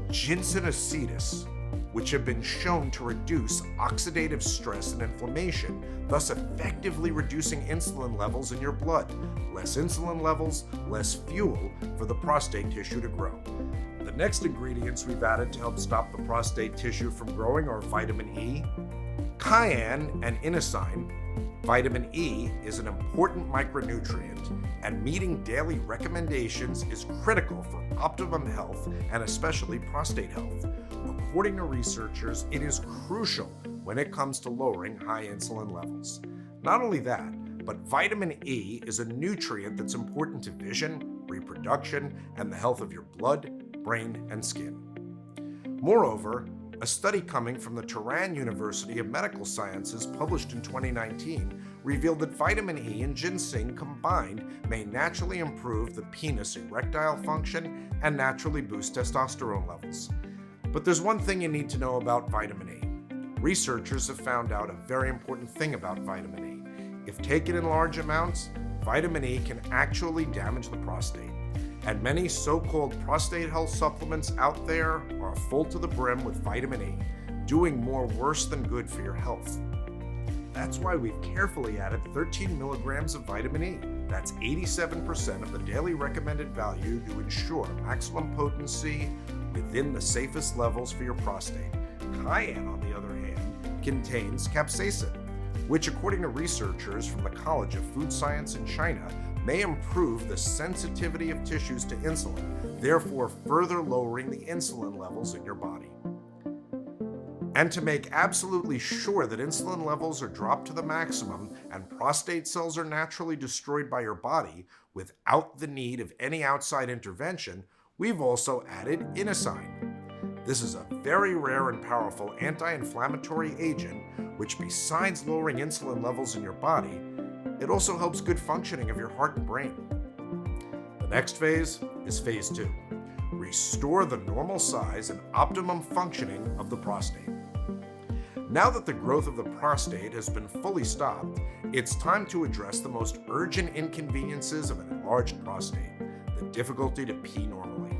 ginsenoscitis, which have been shown to reduce oxidative stress and inflammation, thus effectively reducing insulin levels in your blood. Less insulin levels, less fuel for the prostate tissue to grow. The next ingredients we've added to help stop the prostate tissue from growing are vitamin E, cayenne, and inosine. Vitamin E is an important micronutrient, and meeting daily recommendations is critical for optimum health and especially prostate health. According to researchers, it is crucial when it comes to lowering high insulin levels. Not only that, but vitamin E is a nutrient that's important to vision, reproduction, and the health of your blood, brain, and skin. Moreover, a study coming from the Tehran University of Medical Sciences published in 2019 revealed that vitamin E and ginseng combined may naturally improve the penis erectile function and naturally boost testosterone levels. But there's one thing you need to know about vitamin E. Researchers have found out a very important thing about vitamin E. If taken in large amounts, vitamin E can actually damage the prostate. And many so-called prostate health supplements out there are full to the brim with vitamin E, doing more worse than good for your health. That's why we've carefully added 13 milligrams of vitamin E. That's 87% of the daily recommended value to ensure maximum potency within the safest levels for your prostate. Cayenne, on the other hand, contains capsaicin, which, according to researchers from the College of Food Science in China, may improve the sensitivity of tissues to insulin, therefore further lowering the insulin levels in your body. And to make absolutely sure that insulin levels are dropped to the maximum and prostate cells are naturally destroyed by your body without the need of any outside intervention, we've also added inosine. This is a very rare and powerful anti-inflammatory agent which, besides lowering insulin levels in your body, it also helps good functioning of your heart and brain. The next phase is phase 2. Restore the normal size and optimum functioning of the prostate. Now that the growth of the prostate has been fully stopped, it's time to address the most urgent inconveniences of an enlarged prostate, the difficulty to pee normally.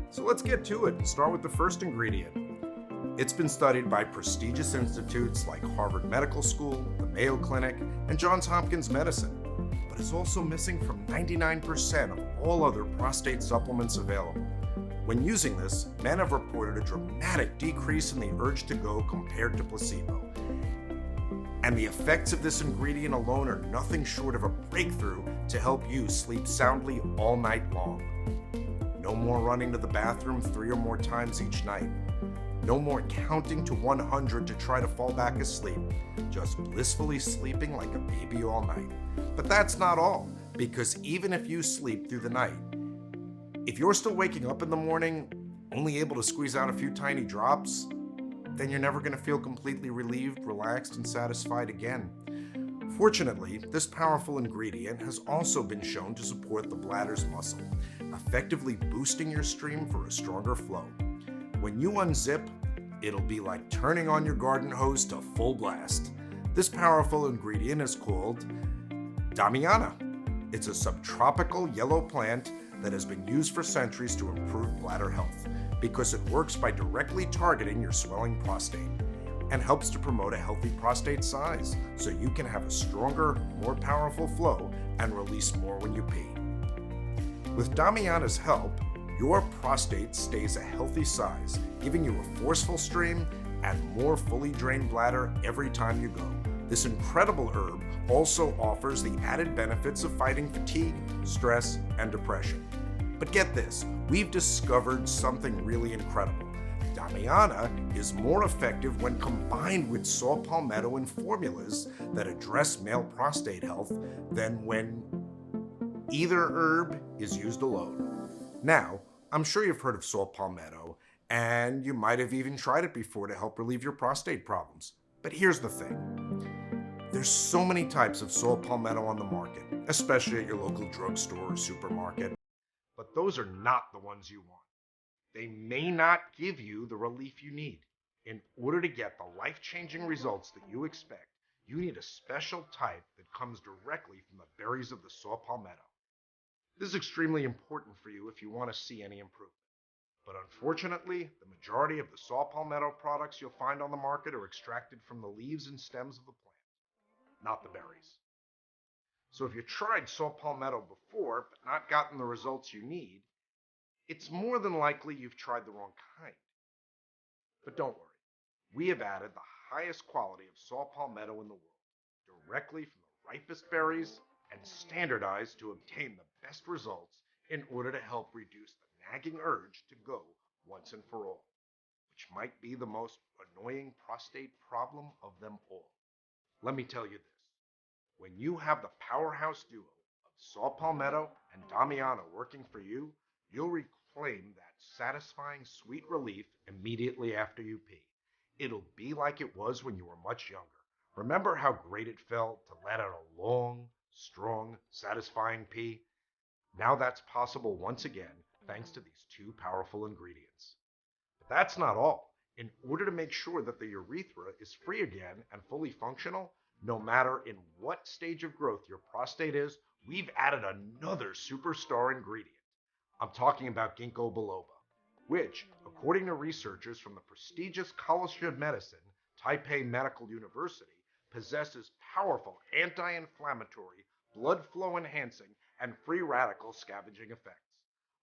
So let's get to it and start with the first ingredient. It's been studied by prestigious institutes like Harvard Medical School, the Mayo Clinic, and Johns Hopkins Medicine, but is also missing from 99% of all other prostate supplements available. When using this, men have reported a dramatic decrease in the urge to go compared to placebo. And the effects of this ingredient alone are nothing short of a breakthrough to help you sleep soundly all night long. No more running to the bathroom 3 or more times each night. No more counting to 100 to try to fall back asleep. Just blissfully sleeping like a baby all night. But that's not all, because even if you sleep through the night, if you're still waking up in the morning, only able to squeeze out a few tiny drops, then you're never going to feel completely relieved, relaxed, and satisfied again. Fortunately, this powerful ingredient has also been shown to support the bladder's muscle, effectively boosting your stream for a stronger flow. When you unzip, it'll be like turning on your garden hose to full blast. This powerful ingredient is called Damiana. It's a subtropical yellow plant that has been used for centuries to improve bladder health because it works by directly targeting your swelling prostate and helps to promote a healthy prostate size so you can have a stronger, more powerful flow and release more when you pee. With Damiana's help, your prostate stays a healthy size, giving you a forceful stream and more fully drained bladder every time you go. This incredible herb also offers the added benefits of fighting fatigue, stress, and depression. But get this, we've discovered something really incredible. Damiana is more effective when combined with saw palmetto in formulas that address male prostate health than when either herb is used alone. Now, I'm sure you've heard of saw palmetto, and you might have even tried it before to help relieve your prostate problems. But here's the thing. There's so many types of saw palmetto on the market, especially at your local drugstore or supermarket, but those are not the ones you want. They may not give you the relief you need. In order to get the life-changing results that you expect, you need a special type that comes directly from the berries of the saw palmetto. This is extremely important for you if you want to see any improvement. But unfortunately, the majority of the saw palmetto products you'll find on the market are extracted from the leaves and stems of the plant, not the berries. So if you tried saw palmetto before but not gotten the results you need, it's more than likely you've tried the wrong kind. But don't worry, we have added the highest quality of saw palmetto in the world, directly from the ripest berries and standardized to obtain the best results in order to help reduce the nagging urge to go once and for all, which might be the most annoying prostate problem of them all. Let me tell you this. When you have the powerhouse duo of saw palmetto and Damiana working for you, you'll reclaim that satisfying sweet relief immediately after you pee. It'll be like it was when you were much younger. Remember how great it felt to let out a long, strong, satisfying pee? Now that's possible once again thanks to these two powerful ingredients. But that's not all. In order to make sure that the urethra is free again and fully functional, no matter in what stage of growth your prostate is, we've added another superstar ingredient. I'm talking about ginkgo biloba, which, according to researchers from the prestigious College of Medicine, Taipei Medical University, possesses powerful anti-inflammatory, blood flow enhancing, and free radical scavenging effects.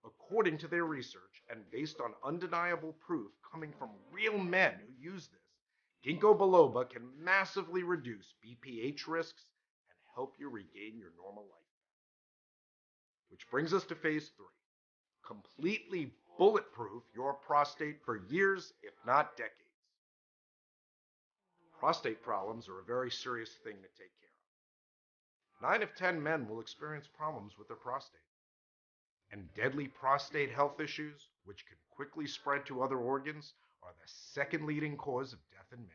According to their research, and based on undeniable proof coming from real men who use this, ginkgo biloba can massively reduce BPH risks and help you regain your normal life. Which brings us to phase 3. Completely bulletproof your prostate for years, if not decades. Prostate problems are a very serious thing to take care of. 9 of 10 men will experience problems with their prostate. And deadly prostate health issues, which can quickly spread to other organs, are the second leading cause of death in men.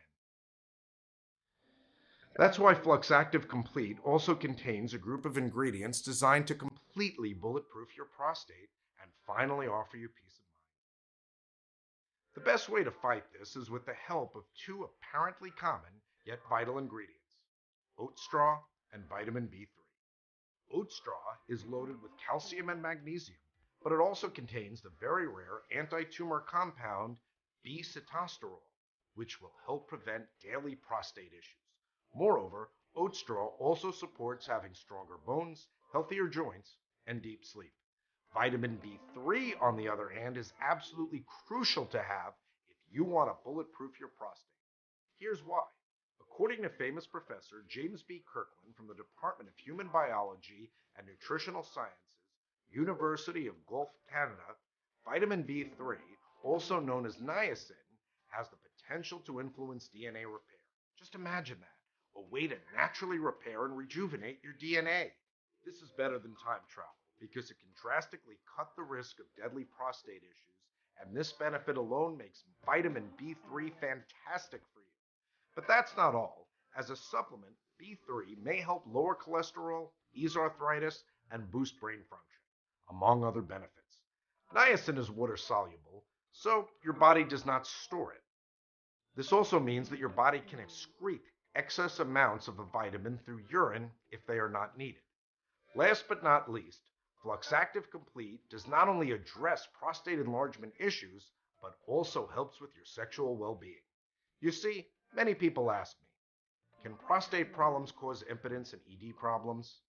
That's why Fluxactive Complete also contains a group of ingredients designed to completely bulletproof your prostate and finally offer you peace of mind. The best way to fight this is with the help of 2 apparently common yet vital ingredients: oat straw and vitamin B3. Oat straw is loaded with calcium and magnesium, but it also contains the very rare anti-tumor compound B-sitosterol, which will help prevent daily prostate issues. Moreover, oat straw also supports having stronger bones, healthier joints, and deep sleep. Vitamin B3, on the other hand, is absolutely crucial to have if you want to bulletproof your prostate. Here's why. According to famous professor James B. Kirkland from the Department of Human Biology and Nutritional Sciences, University of Guelph, Canada, vitamin B3, also known as niacin, has the potential to influence DNA repair. Just imagine that, a way to naturally repair and rejuvenate your DNA. This is better than time travel because it can drastically cut the risk of deadly prostate issues, and this benefit alone makes vitamin B3 fantastic for you. But that's not all. As a supplement, B3 may help lower cholesterol, ease arthritis, and boost brain function, among other benefits. Niacin is water soluble, so your body does not store it. This also means that your body can excrete excess amounts of the vitamin through urine if they are not needed. Last but not least, Fluxactive Complete does not only address prostate enlargement issues, but also helps with your sexual well-being. You see, many people ask me, can prostate problems cause impotence and ED problems?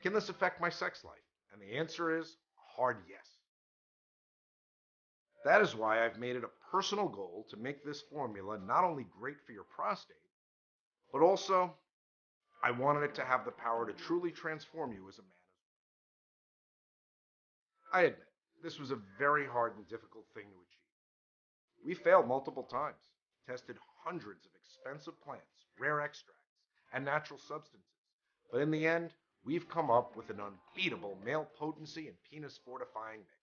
Can this affect my sex life? And the answer is hard yes. That is why I've made it a personal goal to make this formula not only great for your prostate, but also I wanted it to have the power to truly transform you as a man. I admit, this was a very hard and difficult thing to achieve. We failed multiple times, tested hundreds of expensive plants, rare extracts, and natural substances, but in the end, we've come up with an unbeatable male potency and penis fortifying mix.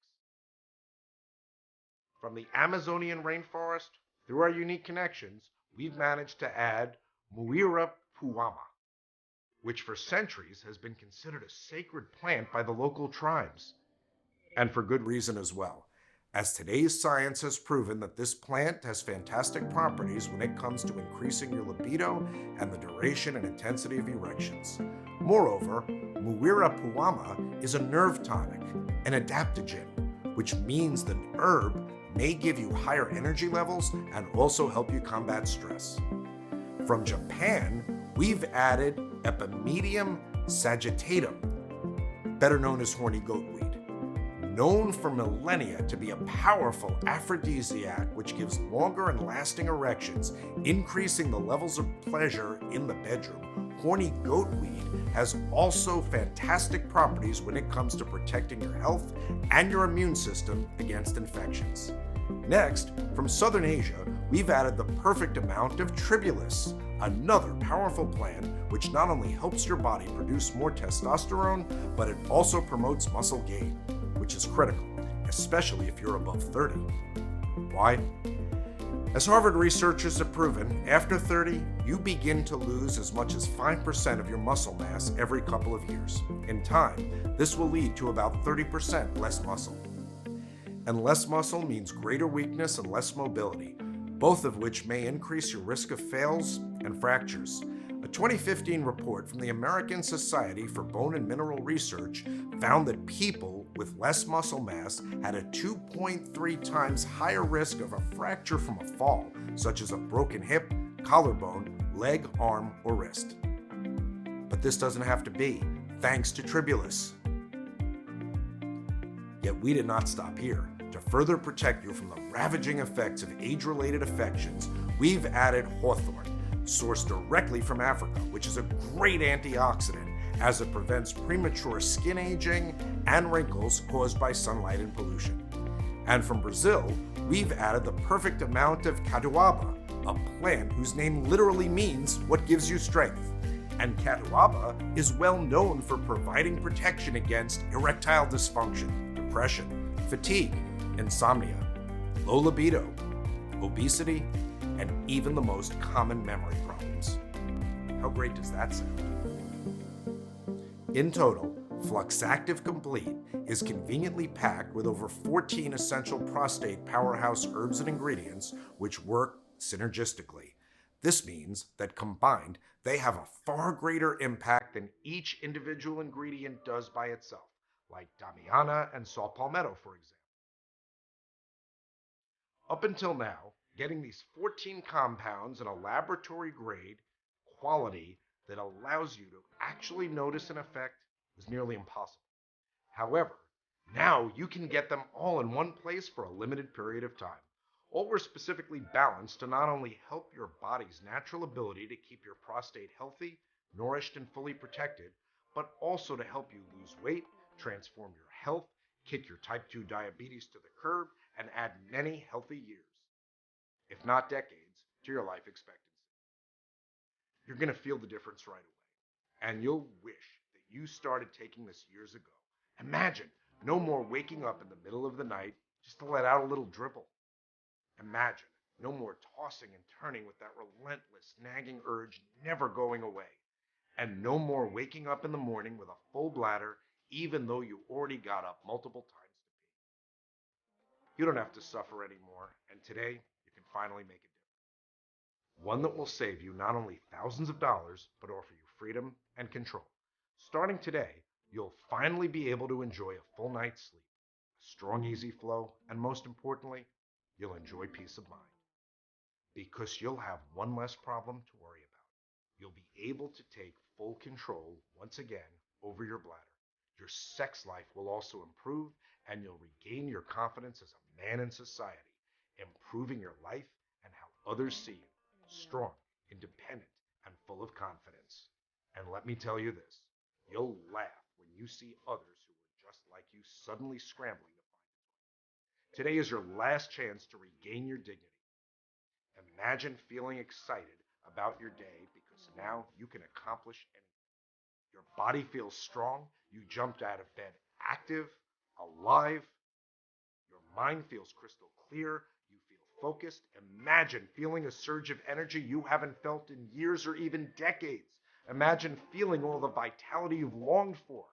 From the Amazonian rainforest through our unique connections, we've managed to add Muira puama, which for centuries has been considered a sacred plant by the local tribes. And for good reason as well, as today's science has proven that this plant has fantastic properties when it comes to increasing your libido and the duration and intensity of erections. Moreover, Muira puama is a nerve tonic, an adaptogen, which means the herb may give you higher energy levels and also help you combat stress. From Japan, we've added Epimedium sagittatum, better known as horny goatweed, known for millennia to be a powerful aphrodisiac which gives longer and lasting erections, increasing the levels of pleasure in the bedroom. Horny goatweed has also fantastic properties when it comes to protecting your health and your immune system against infections. Next, from Southern Asia, we've added the perfect amount of tribulus, another powerful plant which not only helps your body produce more testosterone, but it also promotes muscle gain, which is critical, especially if you're above 30. Why? As Harvard researchers have proven, after 30, you begin to lose as much as 5% of your muscle mass every couple of years. In time, this will lead to about 30% less muscle. And less muscle means greater weakness and less mobility, both of which may increase your risk of fails and fractures. A 2015 report from the American Society for Bone and Mineral Research found that people with less muscle mass had a 2.3 times higher risk of a fracture from a fall, such as a broken hip, collarbone, leg, arm, or wrist. But this doesn't have to be, thanks to tribulus. Yet we did not stop here. To further protect you from the ravaging effects of age-related affections, we've added hawthorn, sourced directly from Africa, which is a great antioxidant as it prevents premature skin aging and wrinkles caused by sunlight and pollution. And from Brazil, we've added the perfect amount of catuaba, a plant whose name literally means what gives you strength. And catuaba is well known for providing protection against erectile dysfunction, depression, fatigue, insomnia, low libido, obesity, and even the most common memory problems. How great does that sound? In total, Fluxactive Complete is conveniently packed with over 14 essential prostate powerhouse herbs and ingredients which work synergistically. This means that combined, they have a far greater impact than each individual ingredient does by itself, like damiana and saw palmetto, for example. Up until now, getting these 14 compounds in a laboratory-grade quality that allows you to actually notice an effect was nearly impossible. However, now you can get them all in one place for a limited period of time. All were specifically balanced to not only help your body's natural ability to keep your prostate healthy, nourished, and fully protected, but also to help you lose weight, transform your health, kick your type 2 diabetes to the curb, and add many healthy years, if not decades, to your life expectancy. You're going to feel the difference right away, and you'll wish that you started taking this years ago. Imagine no more waking up in the middle of the night just to let out a little dribble. Imagine no more tossing and turning with that relentless, nagging urge never going away. And no more waking up in the morning with a full bladder, even though you already got up multiple times to pee. You don't have to suffer anymore, and today you can finally make a difference. One that will save you not only thousands of dollars, but offer you freedom and control. Starting today, you'll finally be able to enjoy a full night's sleep, a strong, easy flow, and most importantly, you'll enjoy peace of mind. Because you'll have one less problem to worry about. You'll be able to take full control once again over your bladder. Your sex life will also improve, and you'll regain your confidence as a man in society, improving your life and how others see you, strong, independent, and full of confidence. And let me tell you this, you'll laugh when you see others who are just like you suddenly scrambling to find it. Today is your last chance to regain your dignity. Imagine feeling excited about your day because now you can accomplish anything. Your body feels strong. You jumped out of bed active, alive. Your mind feels crystal clear. You feel focused. Imagine feeling a surge of energy you haven't felt in years or even decades. Imagine feeling all the vitality you've longed for.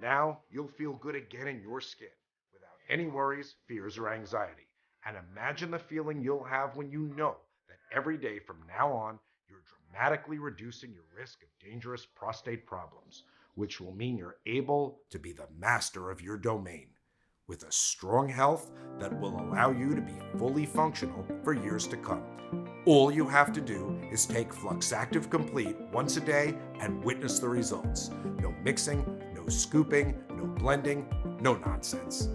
Now you'll feel good again in your skin without any worries, fears, or anxiety. And imagine the feeling you'll have when you know that every day from now on, you're dramatically reducing your risk of dangerous prostate problems, which will mean you're able to be the master of your domain, with a strong health that will allow you to be fully functional for years to come. All you have to do is take Fluxactive Complete once a day and witness the results. No mixing, no scooping, no blending, no nonsense.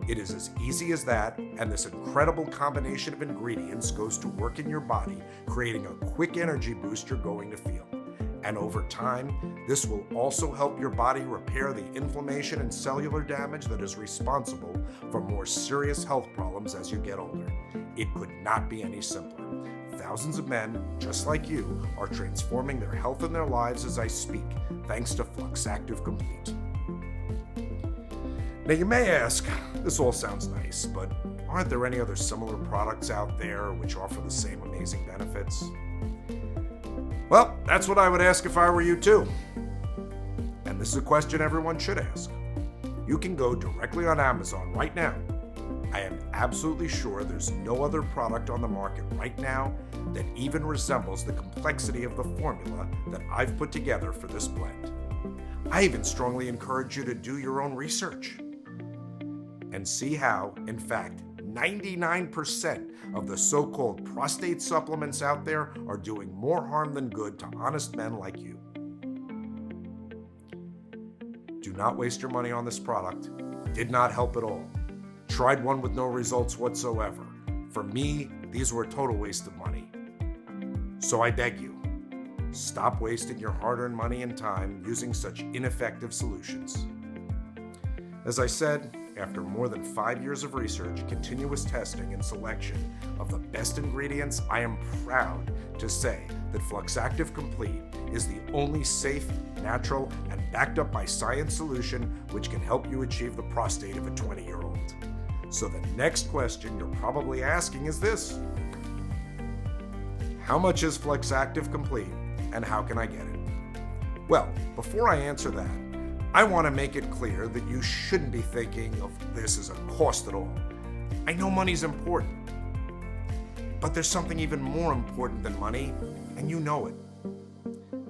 It is as easy as that, and this incredible combination of ingredients goes to work in your body, creating a quick energy boost you're going to feel. And over time, this will also help your body repair the inflammation and cellular damage that is responsible for more serious health problems as you get older. It could not be any simpler. Thousands of men, just like you, are transforming their health and their lives as I speak, thanks to Fluxactive Complete. Now you may ask, this all sounds nice, but aren't there any other similar products out there which offer the same amazing benefits? Well, that's what I would ask if I were you too. And this is a question everyone should ask. You can go directly on Amazon right now. I am absolutely sure there's no other product on the market right now that even resembles the complexity of the formula that I've put together for this blend. I even strongly encourage you to do your own research and see how, in fact, 99% of the so-called prostate supplements out there are doing more harm than good to honest men like you. Do not waste your money on this product. Did not help at all. Tried one with no results whatsoever. For me, these were a total waste of money. So I beg you, stop wasting your hard-earned money and time using such ineffective solutions. As I said, After more than 5 years of research, continuous testing, and selection of the best ingredients, I am proud to say that Fluxactive Complete is the only safe, natural, and backed up by science solution which can help you achieve the prostate of a 20-year-old. So the next question you're probably asking is this: how much is Fluxactive Complete and how can I get it? Well, before I answer that, I want to make it clear that you shouldn't be thinking of this as a cost at all. I know money's important, but there's something even more important than money, and you know it.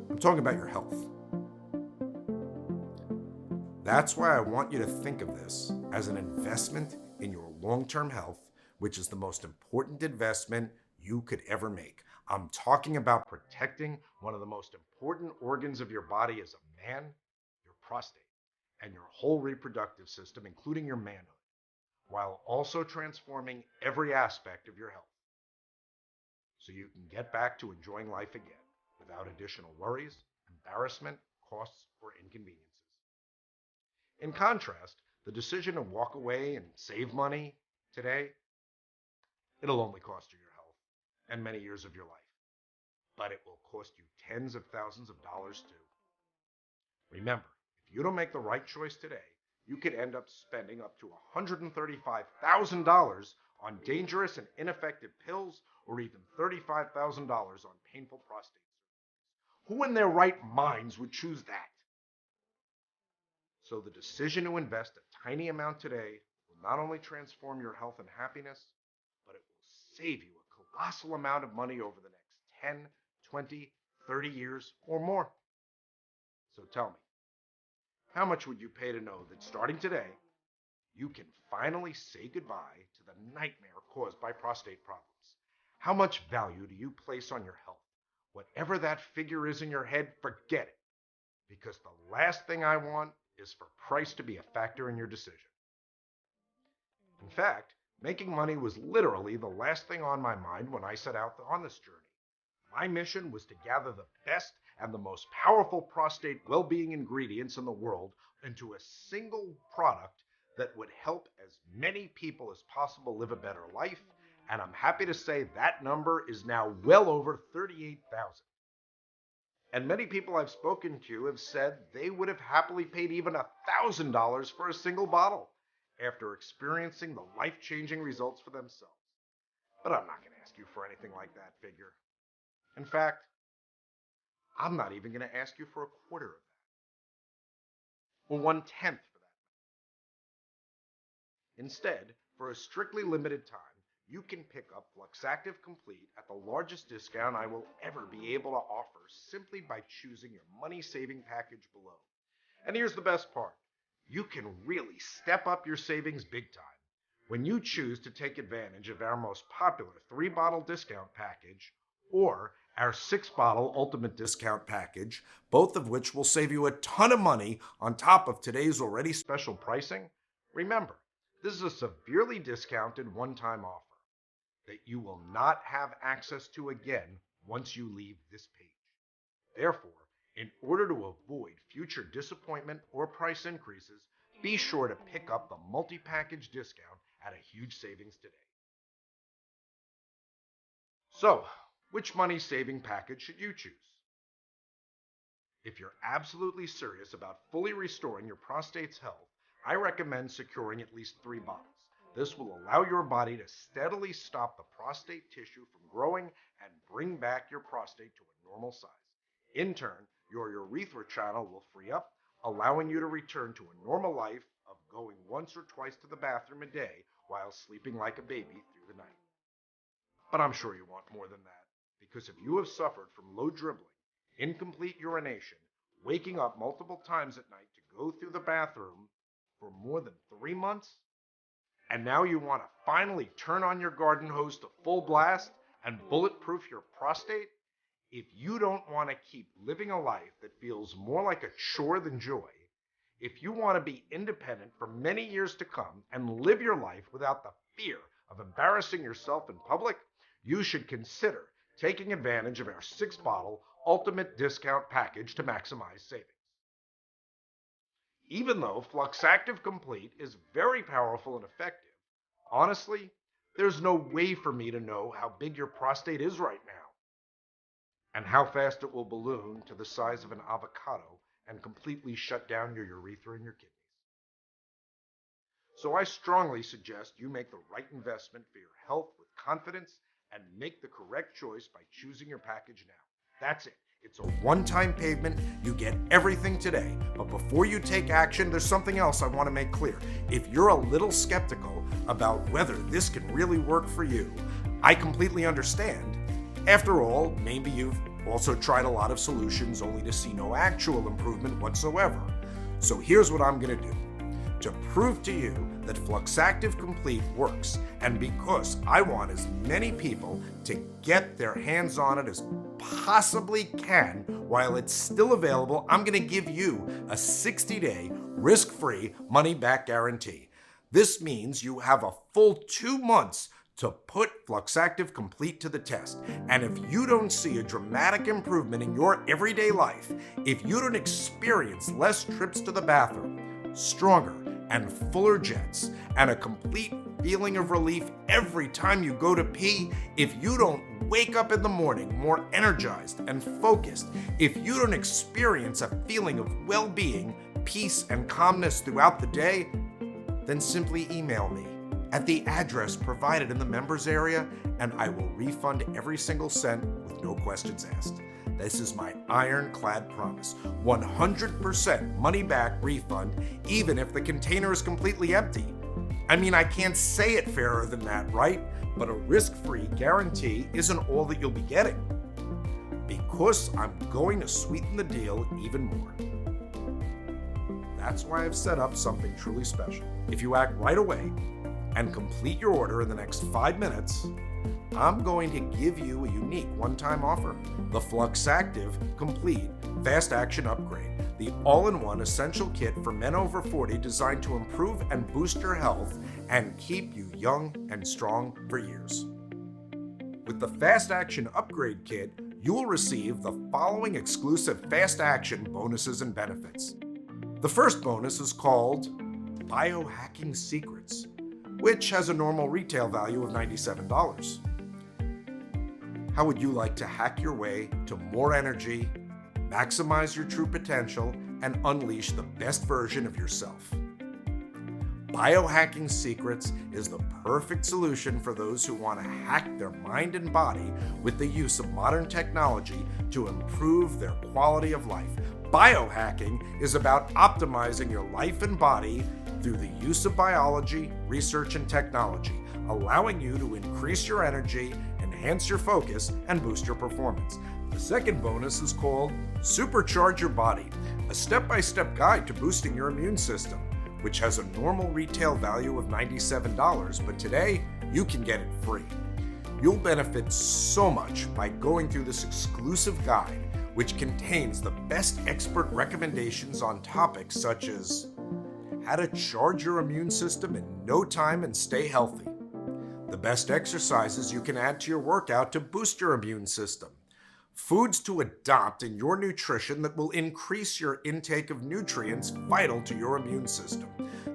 I'm talking about your health. That's why I want you to think of this as an investment in your long-term health, which is the most important investment you could ever make. I'm talking about protecting one of the most important organs of your body as a man, your prostate, and your whole reproductive system, including your manhood, while also transforming every aspect of your health, so you can get back to enjoying life again without additional worries, embarrassment, costs, or inconveniences. In contrast, the decision to walk away and save money today, it'll only cost you your health and many years of your life, but it will cost you tens of thousands of dollars too. Remember, if you don't make the right choice today, you could end up spending up to $135,000 on dangerous and ineffective pills, or even $35,000 on painful prostate surgery. Who in their right minds would choose that? So the decision to invest a tiny amount today will not only transform your health and happiness, but it will save you a colossal amount of money over the next 10, 20, 30 years or more. So tell me, how much would you pay to know that starting today, you can finally say goodbye to the nightmare caused by prostate problems? How much value do you place on your health? Whatever that figure is in your head, forget it. Because the last thing I want is for price to be a factor in your decision. In fact, making money was literally the last thing on my mind when I set out on this journey. My mission was to gather the best and the most powerful prostate well-being ingredients in the world into a single product that would help as many people as possible live a better life, and I'm happy to say that number is now well over 38,000. And many people I've spoken to have said they would have happily paid even $1,000 for a single bottle after experiencing the life-changing results for themselves. But I'm not going to ask you for anything like that figure. In fact, I'm not even going to ask you for a quarter of that, or 1/10 for that. Instead, for a strictly limited time, you can pick up Fluxactive Complete at the largest discount I will ever be able to offer simply by choosing your money-saving package below. And here's the best part. You can really step up your savings big time when you choose to take advantage of our most popular 3-bottle discount package or our 6-bottle ultimate discount package, both of which will save you a ton of money on top of today's already special pricing. Remember, this is a severely discounted one-time offer that you will not have access to again once you leave this page. Therefore, in order to avoid future disappointment or price increases, be sure to pick up the multi-package discount at a huge savings today. So, which money-saving package should you choose? If you're absolutely serious about fully restoring your prostate's health, I recommend securing at least 3 bottles. This will allow your body to steadily stop the prostate tissue from growing and bring back your prostate to a normal size. In turn, your urethra channel will free up, allowing you to return to a normal life of going once or twice to the bathroom a day while sleeping like a baby through the night. But I'm sure you want more than that, because if you have suffered from low dribbling, incomplete urination, waking up multiple times at night to go through the bathroom for more than 3 months, and now you want to finally turn on your garden hose to full blast and bulletproof your prostate, if you don't want to keep living a life that feels more like a chore than joy, if you want to be independent for many years to come and live your life without the fear of embarrassing yourself in public, you should consider taking advantage of our 6-bottle ultimate discount package to maximize savings. Even though Fluxactive Complete is very powerful and effective, honestly, there's no way for me to know how big your prostate is right now and how fast it will balloon to the size of an avocado and completely shut down your urethra and your kidneys. So I strongly suggest you make the right investment for your health with confidence and make the correct choice by choosing your package now. That's it. It's a one-time payment. You get everything today. But before you take action, there's something else I want to make clear. If you're a little skeptical about whether this can really work for you, I completely understand. After all, maybe you've also tried a lot of solutions only to see no actual improvement whatsoever. So here's what I'm going to do. To prove to you that Fluxactive Complete works, and because I want as many people to get their hands on it as possibly can while it's still available, I'm going to give you a 60-day risk-free money-back guarantee. This means you have a full 2 months to put Fluxactive Complete to the test. And if you don't see a dramatic improvement in your everyday life, if you don't experience less trips to the bathroom, stronger and fuller jets, and a complete feeling of relief every time you go to pee, if you don't wake up in the morning more energized and focused, if you don't experience a feeling of well-being, peace, and calmness throughout the day, then simply email me at the address provided in the members area, and I will refund every single cent with no questions asked. This is my ironclad promise. 100% money back refund, even if the container is completely empty. I mean, I can't say it fairer than that, right? But a risk-free guarantee isn't all that you'll be getting. Because I'm going to sweeten the deal even more. That's why I've set up something truly special. If you act right away and complete your order in the next 5 minutes, I'm going to give you a unique one-time offer. The Fluxactive Complete Fast Action Upgrade, the all-in-one essential kit for men over 40 designed to improve and boost your health and keep you young and strong for years. With the Fast Action Upgrade Kit, you will receive the following exclusive Fast Action bonuses and benefits. The first bonus is called Biohacking Secrets, which has a normal retail value of $97. How would you like to hack your way to more energy, maximize your true potential, and unleash the best version of yourself? Biohacking Secrets is the perfect solution for those who want to hack their mind and body with the use of modern technology to improve their quality of life. Biohacking is about optimizing your life and body through the use of biology, research, and technology, allowing you to increase your energy, enhance your focus, and boost your performance. The second bonus is called Supercharge Your Body, a step-by-step guide to boosting your immune system, which has a normal retail value of $97, but today you can get it free. You'll benefit so much by going through this exclusive guide, which contains the best expert recommendations on topics such as how to charge your immune system in no time and stay healthy, the best exercises you can add to your workout to boost your immune system, foods to adopt in your nutrition that will increase your intake of nutrients vital to your immune system,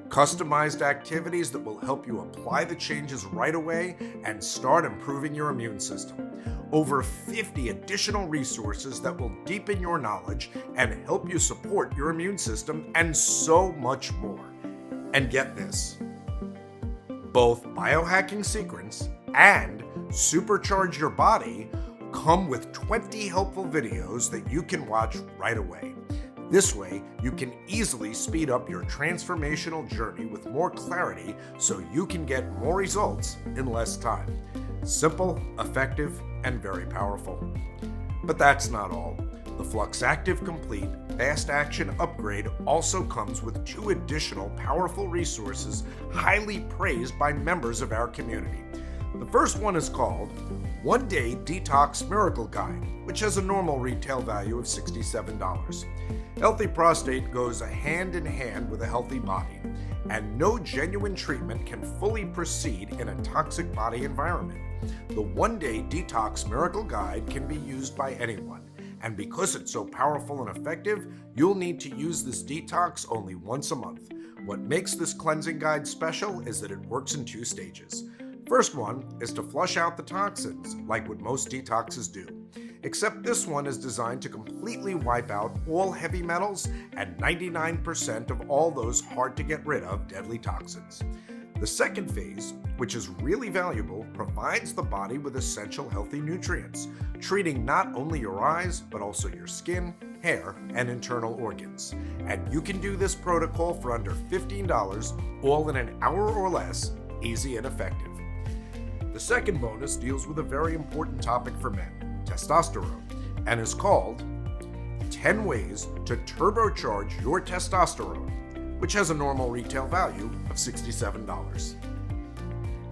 customized activities that will help you apply the changes right away and start improving your immune system, over 50 additional resources that will deepen your knowledge and help you support your immune system, and so much more. And get this, both Biohacking Secrets and Supercharge Your Body come with 20 helpful videos that you can watch right away. This way, you can easily speed up your transformational journey with more clarity so you can get more results in less time. Simple, effective, and very powerful. But that's not all. The Fluxactive Complete Fast Action Upgrade also comes with 2 additional powerful resources highly praised by members of our community. The first one is called One Day Detox Miracle Guide, which has a normal retail value of $67. Healthy prostate goes hand in hand with a healthy body, and no genuine treatment can fully proceed in a toxic body environment. The One Day Detox Miracle Guide can be used by anyone, And because it's so powerful and effective, you'll need to use this detox only once a month. What makes this cleansing guide special is that it works in 2 stages. First one is to flush out the toxins, like what most detoxes do. Except this one is designed to completely wipe out all heavy metals and 99% of all those hard to get rid of deadly toxins. The second phase, which is really valuable, provides the body with essential healthy nutrients, treating not only your eyes, but also your skin, hair, and internal organs. And you can do this protocol for under $15, all in an hour or less, easy and effective. The second bonus deals with a very important topic for men, testosterone, and is called 10 Ways to Turbocharge Your Testosterone, which has a normal retail value of $67.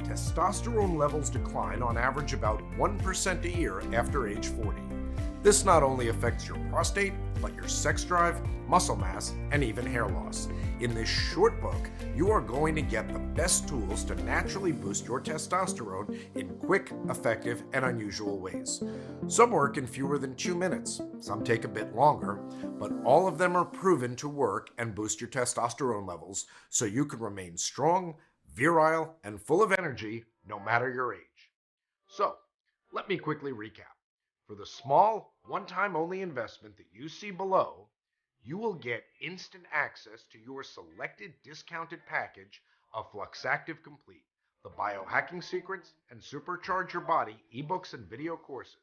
Testosterone levels decline on average about 1% a year after age 40. This not only affects your prostate, but your sex drive, muscle mass, and even hair loss. In this short book, you are going to get the best tools to naturally boost your testosterone in quick, effective, and unusual ways. Some work in fewer than 2 minutes, some take a bit longer, but all of them are proven to work and boost your testosterone levels so you can remain strong, virile, and full of energy no matter your age. So, let me quickly recap. For the small, one-time only investment that you see below, you will get instant access to your selected discounted package of Fluxactive Complete, the Biohacking Secrets and Supercharge Your Body ebooks and video courses,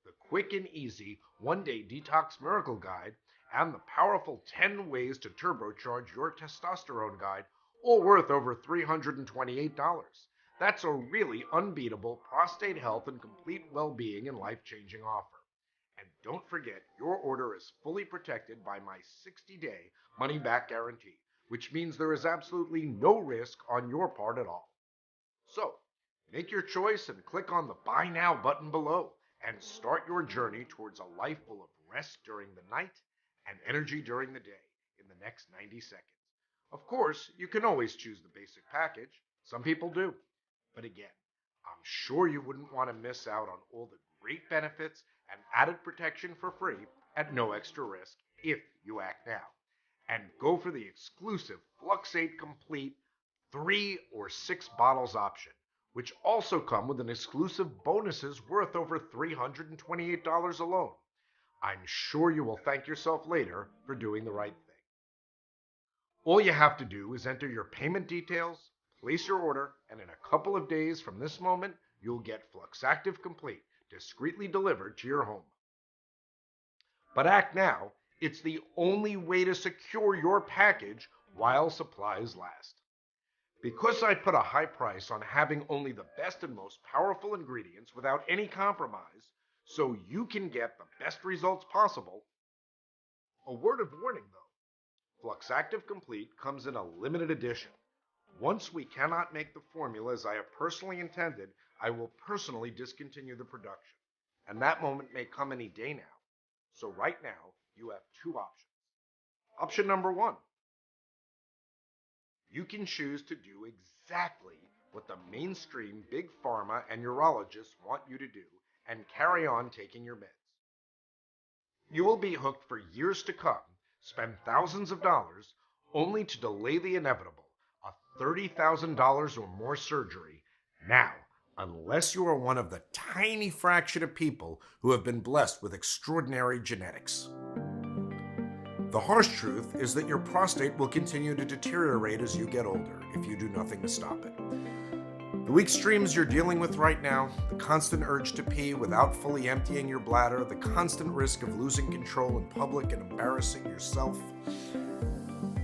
the quick and easy one-day detox miracle guide, and the powerful 10 ways to turbocharge your testosterone guide, all worth over $328. That's a really unbeatable prostate health and complete well-being and life-changing offer. And don't forget, your order is fully protected by my 60-day money-back guarantee, which means there is absolutely no risk on your part at all. So, make your choice and click on the Buy Now button below and start your journey towards a life full of rest during the night and energy during the day in the next 90 seconds. Of course, you can always choose the basic package. Some people do. But again, I'm sure you wouldn't want to miss out on all the great benefits and added protection for free at no extra risk if you act now. And go for the exclusive Fluxactive Complete 3 or 6 bottles option, which also come with an exclusive bonuses worth over $328 alone. I'm sure you will thank yourself later for doing the right thing. All you have to do is enter your payment details, place your order, and in a couple of days from this moment, you'll get Fluxactive Complete discreetly delivered to your home. But act now. It's the only way to secure your package while supplies last. Because I put a high price on having only the best and most powerful ingredients without any compromise, so you can get the best results possible. A word of warning though, Fluxactive Complete comes in a limited edition. Once we cannot make the formula as I have personally intended, I will personally discontinue the production. And that moment may come any day now. So right now, you have 2 options. Option number 1. You can choose to do exactly what the mainstream big pharma and urologists want you to do and carry on taking your meds. You will be hooked for years to come, spend thousands of dollars, only to delay the inevitable, a $30,000 or more surgery, now, unless you are one of the tiny fraction of people who have been blessed with extraordinary genetics. The harsh truth is that your prostate will continue to deteriorate as you get older if you do nothing to stop it. The weak streams you're dealing with right now, the constant urge to pee without fully emptying your bladder, the constant risk of losing control in public and embarrassing yourself,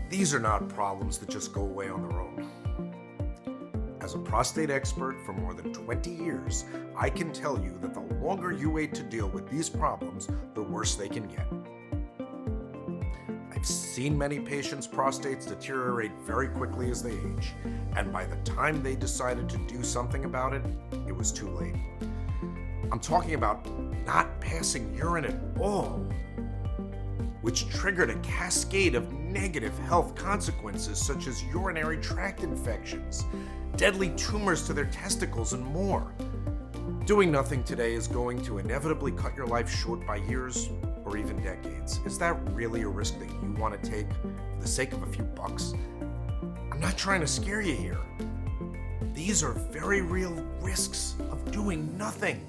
these are not problems that just go away on their own. As a prostate expert for more than 20 years, I can tell you that the longer you wait to deal with these problems, the worse they can get. I've seen many patients' prostates deteriorate very quickly as they age, and by the time they decided to do something about it, it was too late. I'm talking about not passing urine at all, which triggered a cascade of negative health consequences such as urinary tract infections, deadly tumors to their testicles, and more. Doing nothing today is going to inevitably cut your life short by years or even decades. Is that really a risk that you want to take for the sake of a few bucks? I'm not trying to scare you here. These are very real risks of doing nothing.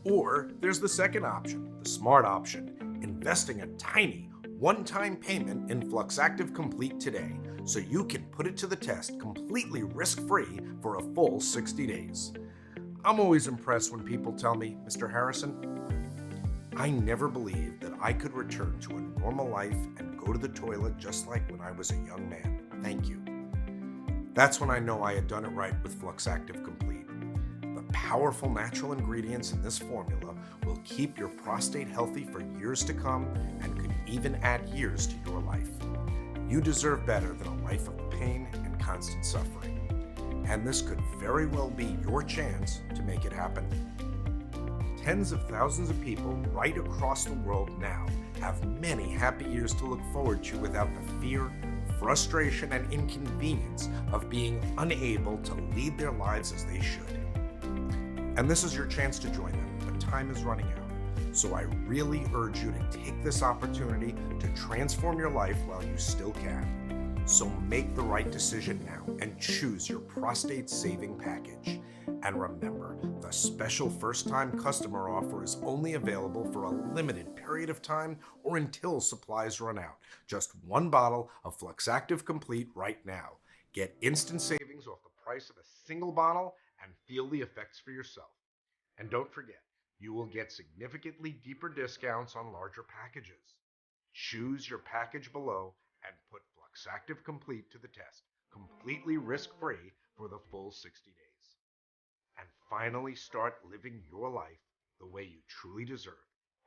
Or there's the second option, the smart option, investing a tiny one-time payment in Fluxactive Complete today so you can put it to the test completely risk-free for a full 60 days. I'm always impressed when people tell me, Mr. Harrison, I never believed that I could return to a normal life and go to the toilet just like when I was a young man. Thank you. That's when I know I had done it right with Fluxactive Complete. The powerful natural ingredients in this formula will keep your prostate healthy for years to come and could even add years to your life. You deserve better than a life of pain and constant suffering. And this could very well be your chance to make it happen. Tens of thousands of people right across the world now have many happy years to look forward to without the fear, frustration, and inconvenience of being unable to lead their lives as they should. And this is your chance to join them, but time is running out. So I really urge you to take this opportunity to transform your life while you still can. So make the right decision now and choose your prostate saving package. And remember, the special first-time customer offer is only available for a limited period of time or until supplies run out. Just one bottle of Fluxactive Complete right now. Get instant savings off the price of a single bottle and feel the effects for yourself. And don't forget, you will get significantly deeper discounts on larger packages. Choose your package below and put Fluxactive Complete to the test, completely risk-free for the full 60 days. And finally start living your life the way you truly deserve,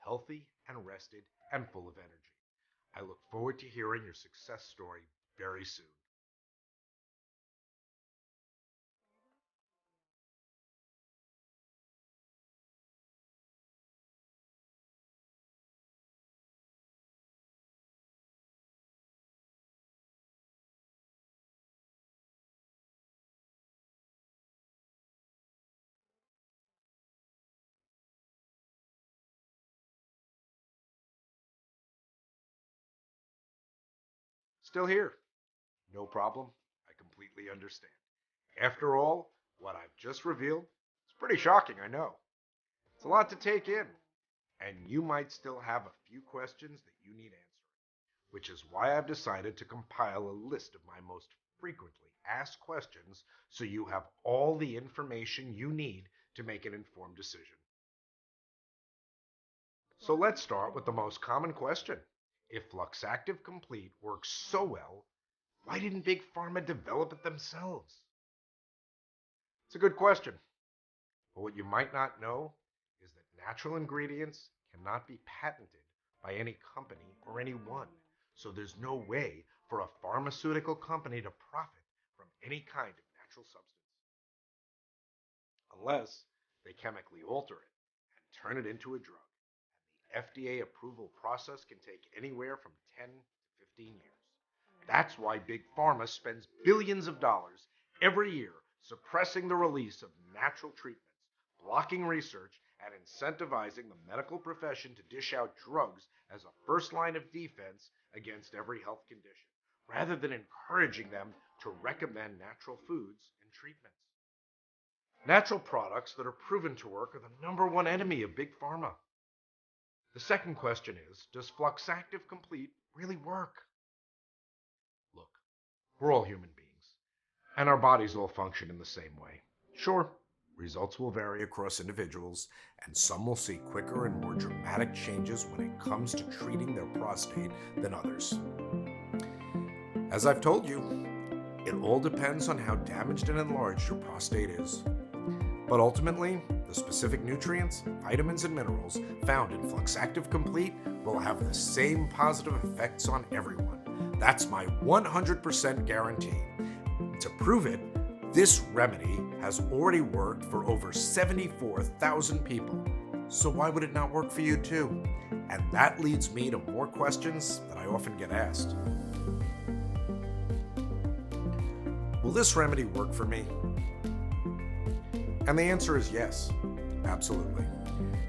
healthy and rested and full of energy. I look forward to hearing your success story very soon. Still here? No problem. I completely understand. After all, what I've just revealed, it's pretty shocking, I know. It's a lot to take in, and you might still have a few questions that you need answering, which is why I've decided to compile a list of my most frequently asked questions so you have all the information you need to make an informed decision. So let's start with the most common question. If Fluxactive Complete works so well, why didn't Big Pharma develop it themselves? It's a good question. But what you might not know is that natural ingredients cannot be patented by any company or anyone. So there's no way for a pharmaceutical company to profit from any kind of natural substance. Unless they chemically alter it and turn it into a drug. And the FDA approval process can take anywhere from 10 to 15 years. That's why Big Pharma spends billions of dollars every year suppressing the release of natural treatments, blocking research, and incentivizing the medical profession to dish out drugs as a first line of defense against every health condition, rather than encouraging them to recommend natural foods and treatments. Natural products that are proven to work are the number one enemy of Big Pharma. The second question is, does Fluxactive Complete really work? Look, we're all human beings, and our bodies all function in the same way. Sure, results will vary across individuals, and some will see quicker and more dramatic changes when it comes to treating their prostate than others. As I've told you, it all depends on how damaged and enlarged your prostate is. But ultimately, the specific nutrients, vitamins, and minerals found in Fluxactive Complete will have the same positive effects on everyone. That's my 100% guarantee. To prove it, this remedy has already worked for over 74,000 people. So why would it not work for you too? And that leads me to more questions that I often get asked. Will this remedy work for me? And the answer is yes. Absolutely.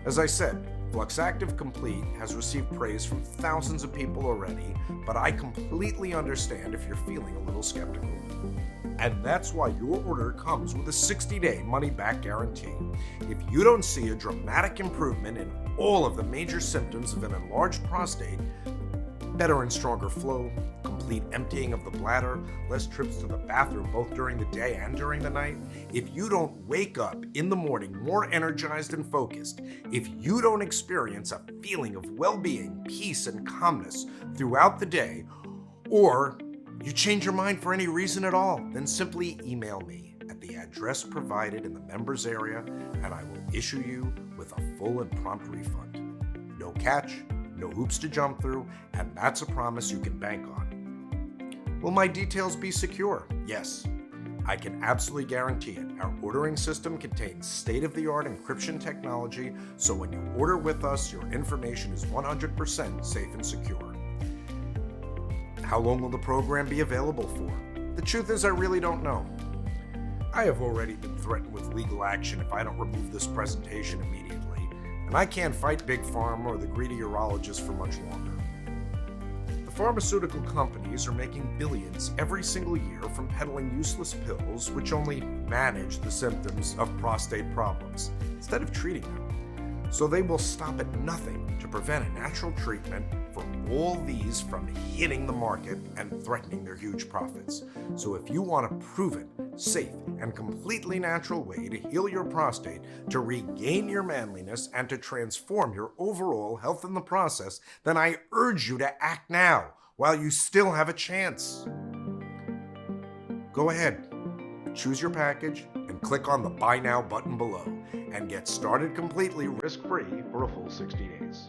As I said, Fluxactive Complete has received praise from thousands of people already, but I completely understand if you're feeling a little skeptical. And that's why your order comes with a 60-day money-back guarantee. If you don't see a dramatic improvement in all of the major symptoms of an enlarged prostate, better and stronger flow, complete emptying of the bladder, less trips to the bathroom both during the day and during the night, if you don't wake up in the morning more energized and focused, if you don't experience a feeling of well-being, peace, and calmness throughout the day, or you change your mind for any reason at all, then simply email me at the address provided in the members area and I will issue you with a full and prompt refund. No catch, no hoops to jump through, and that's a promise you can bank on. Will my details be secure? Yes. I can absolutely guarantee it. Our ordering system contains state-of-the-art encryption technology, so when you order with us, your information is 100% safe and secure. How long will the program be available for? The truth is, I really don't know. I have already been threatened with legal action if I don't remove this presentation immediately, and I can't fight Big Pharma or the greedy urologists for much longer. The pharmaceutical companies are making billions every single year from peddling useless pills which only manage the symptoms of prostate problems instead of treating them. So they will stop at nothing to prevent a natural treatment for all these from hitting the market and threatening their huge profits. So if you want a proven, safe, and completely natural way to heal your prostate, to regain your manliness, and to transform your overall health in the process, then I urge you to act now while you still have a chance. Go ahead, choose your package, and click on the Buy Now button below, and get started completely risk-free for a full 60 days.